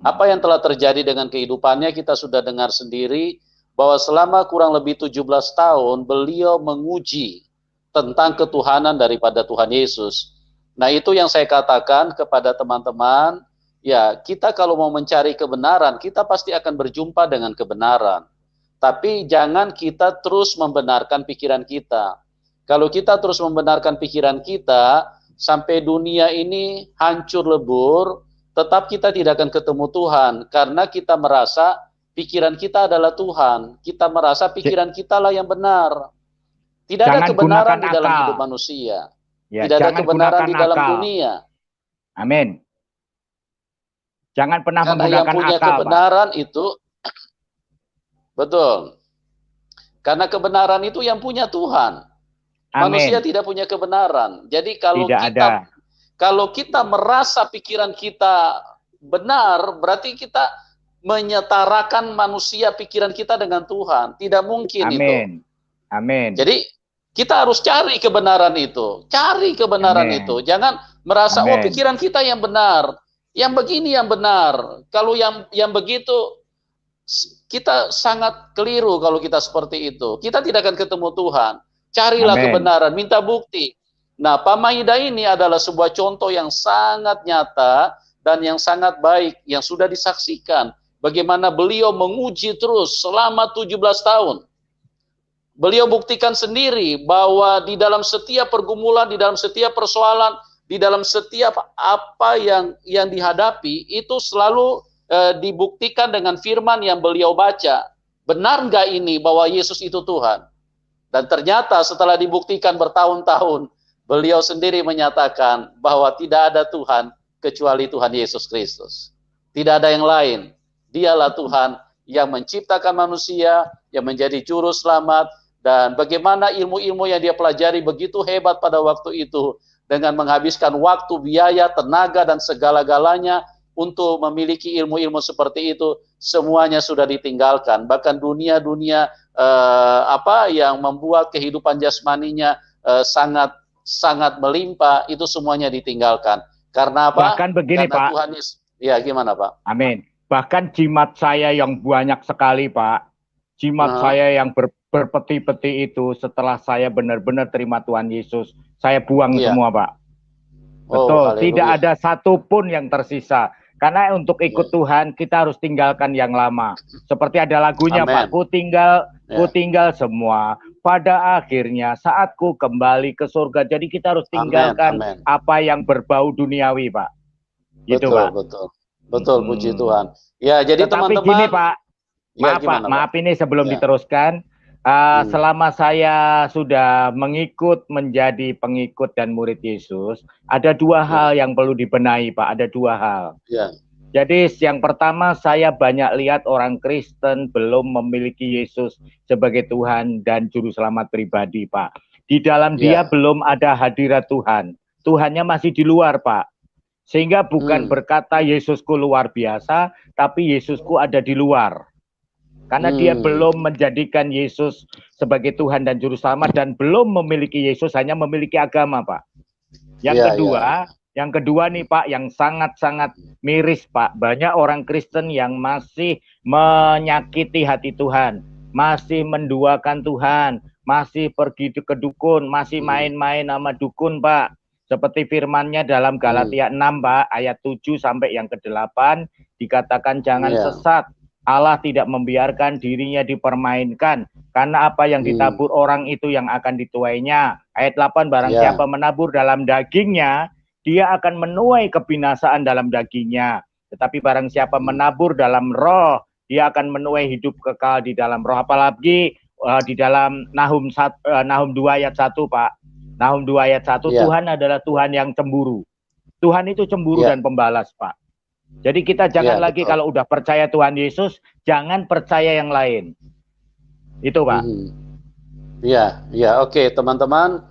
Apa yang telah terjadi dengan kehidupannya kita sudah dengar sendiri, bahwa selama kurang lebih 17 tahun beliau menguji tentang ketuhanan daripada Tuhan Yesus. Nah, itu yang saya katakan kepada teman-teman, ya, kita kalau mau mencari kebenaran, kita pasti akan berjumpa dengan kebenaran. Tapi jangan kita terus membenarkan pikiran kita. Kalau kita terus membenarkan pikiran kita, sampai dunia ini hancur lebur, tetap kita tidak akan ketemu Tuhan, karena kita merasa pikiran kita adalah Tuhan. Kita merasa pikiran kita lah yang benar. Tidak ada kebenaran di dalam hidup manusia. Tidak ada kebenaran di dalam dunia. Amin. Jangan pernah karena menggunakan yang punya akal, kebenaran Pak. Itu betul. Karena kebenaran itu yang punya Tuhan. Amin. Manusia tidak punya kebenaran. Jadi kalau kita merasa pikiran kita benar, berarti kita menyetarakan manusia pikiran kita dengan Tuhan. Tidak mungkin itu. Amin. Jadi kita harus cari kebenaran itu. Cari kebenaran itu. Jangan merasa oh pikiran kita yang benar. Yang begini yang benar. Kalau yang begitu kita sangat keliru kalau kita seperti itu. Kita tidak akan ketemu Tuhan. Carilah kebenaran, minta bukti. Nah, Pak Maida ini adalah sebuah contoh yang sangat nyata dan yang sangat baik yang sudah disaksikan. Bagaimana beliau menguji terus selama 17 tahun. Beliau buktikan sendiri bahwa di dalam setiap pergumulan, di dalam setiap persoalan, di dalam setiap apa yang dihadapi, itu selalu dibuktikan dengan firman yang beliau baca. Benar nggak ini bahwa Yesus itu Tuhan? Dan ternyata setelah dibuktikan bertahun-tahun, beliau sendiri menyatakan bahwa tidak ada Tuhan kecuali Tuhan Yesus Kristus. Tidak ada yang lain. Dialah Tuhan yang menciptakan manusia, yang menjadi juru selamat, dan bagaimana ilmu-ilmu yang dia pelajari begitu hebat pada waktu itu, dengan menghabiskan waktu, biaya, tenaga, dan segala-galanya untuk memiliki ilmu-ilmu seperti itu, semuanya sudah ditinggalkan. Bahkan dunia-dunia yang membuat kehidupan jasmaninya sangat melimpah, itu semuanya ditinggalkan. Karena apa? Bahkan begini, karena Pak. Tuhan Yesus. Ya, gimana, Pak? Amin. Bahkan jimat saya yang banyak sekali, Pak. Jimat saya yang berpeti-peti itu setelah saya benar-benar terima Tuhan Yesus, saya buang semua, Pak. Betul, tidak ada satupun yang tersisa. Karena untuk ikut Tuhan kita harus tinggalkan yang lama. Seperti ada lagunya, Amen. Pak, ku tinggal semua. Pada akhirnya saat ku kembali ke surga. Jadi kita harus tinggalkan apa yang berbau duniawi, Pak. Gitu, betul, Pak. Betul, puji Tuhan. Ya, jadi teman-teman. Gini, Pak. Ya, maaf, Pak. Maaf ini sebelum diteruskan. Selama saya sudah menjadi pengikut dan murid Yesus, ada dua hal yang perlu dibenahi, Pak. Ada dua hal. Jadi yang pertama, saya banyak lihat orang Kristen belum memiliki Yesus sebagai Tuhan dan Juru Selamat pribadi, Pak. Di dalam dia belum ada hadirat Tuhan. Tuhannya masih di luar, Pak. Sehingga bukan berkata Yesusku luar biasa, tapi Yesusku ada di luar. Karena dia belum menjadikan Yesus sebagai Tuhan dan Juru Selamat dan belum memiliki Yesus, hanya memiliki agama, Pak. Yang kedua nih, Pak, yang sangat-sangat miris, Pak. Banyak orang Kristen yang masih menyakiti hati Tuhan, masih menduakan Tuhan, masih pergi ke dukun, masih main-main sama dukun, Pak. Seperti firman-Nya dalam Galatia 6, Pak, ayat 7 sampai yang ke-8, dikatakan jangan sesat. Allah tidak membiarkan dirinya dipermainkan, karena apa yang ditabur orang itu yang akan dituainya. Ayat 8, barang siapa menabur dalam dagingnya, dia akan menuai kebinasaan dalam dagingnya. Tetapi barang siapa menabur dalam roh, dia akan menuai hidup kekal di dalam roh. Apalagi di dalam Nahum 2 ayat 1, Pak. Nahum 2 ayat 1, Tuhan adalah Tuhan yang cemburu. Tuhan itu cemburu dan pembalas, Pak. Jadi kita jangan lagi kalau udah percaya Tuhan Yesus, jangan percaya yang lain. Itu, Pak. Oke, teman-teman.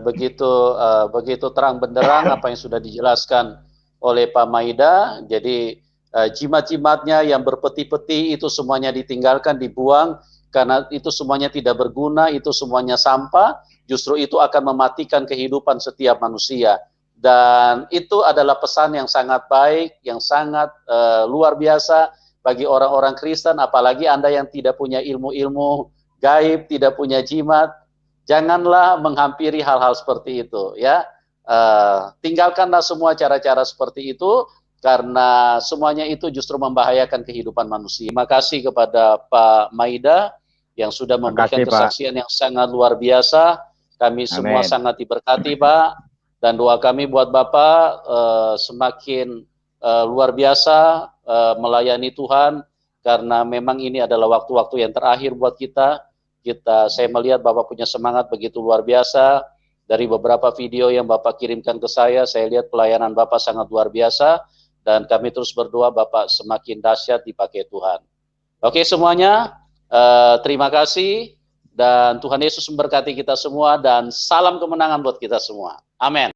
Begitu terang benderang apa yang sudah dijelaskan oleh Pak Maida. Jadi jimat-jimatnya yang berpeti-peti itu semuanya ditinggalkan, dibuang, karena itu semuanya tidak berguna, itu semuanya sampah. Justru itu akan mematikan kehidupan setiap manusia. Dan itu adalah pesan yang sangat baik, yang sangat luar biasa bagi orang-orang Kristen, apalagi Anda yang tidak punya ilmu-ilmu gaib, tidak punya jimat. Janganlah menghampiri hal-hal seperti itu, ya. Tinggalkanlah semua cara-cara seperti itu, karena semuanya itu justru membahayakan kehidupan manusia. Terima kasih kepada Pak Maida yang sudah memberikan kesaksian yang sangat luar biasa. Kami semua sangat diberkati, Pak. Dan doa kami buat Bapak semakin luar biasa melayani Tuhan, karena memang ini adalah waktu-waktu yang terakhir buat kita. Saya melihat Bapak punya semangat begitu luar biasa. Dari beberapa video yang Bapak kirimkan ke saya lihat pelayanan Bapak sangat luar biasa. Dan kami terus berdoa Bapak semakin dahsyat dipakai Tuhan. Oke semuanya, terima kasih. Dan Tuhan Yesus memberkati kita semua. Dan salam kemenangan buat kita semua. Amin.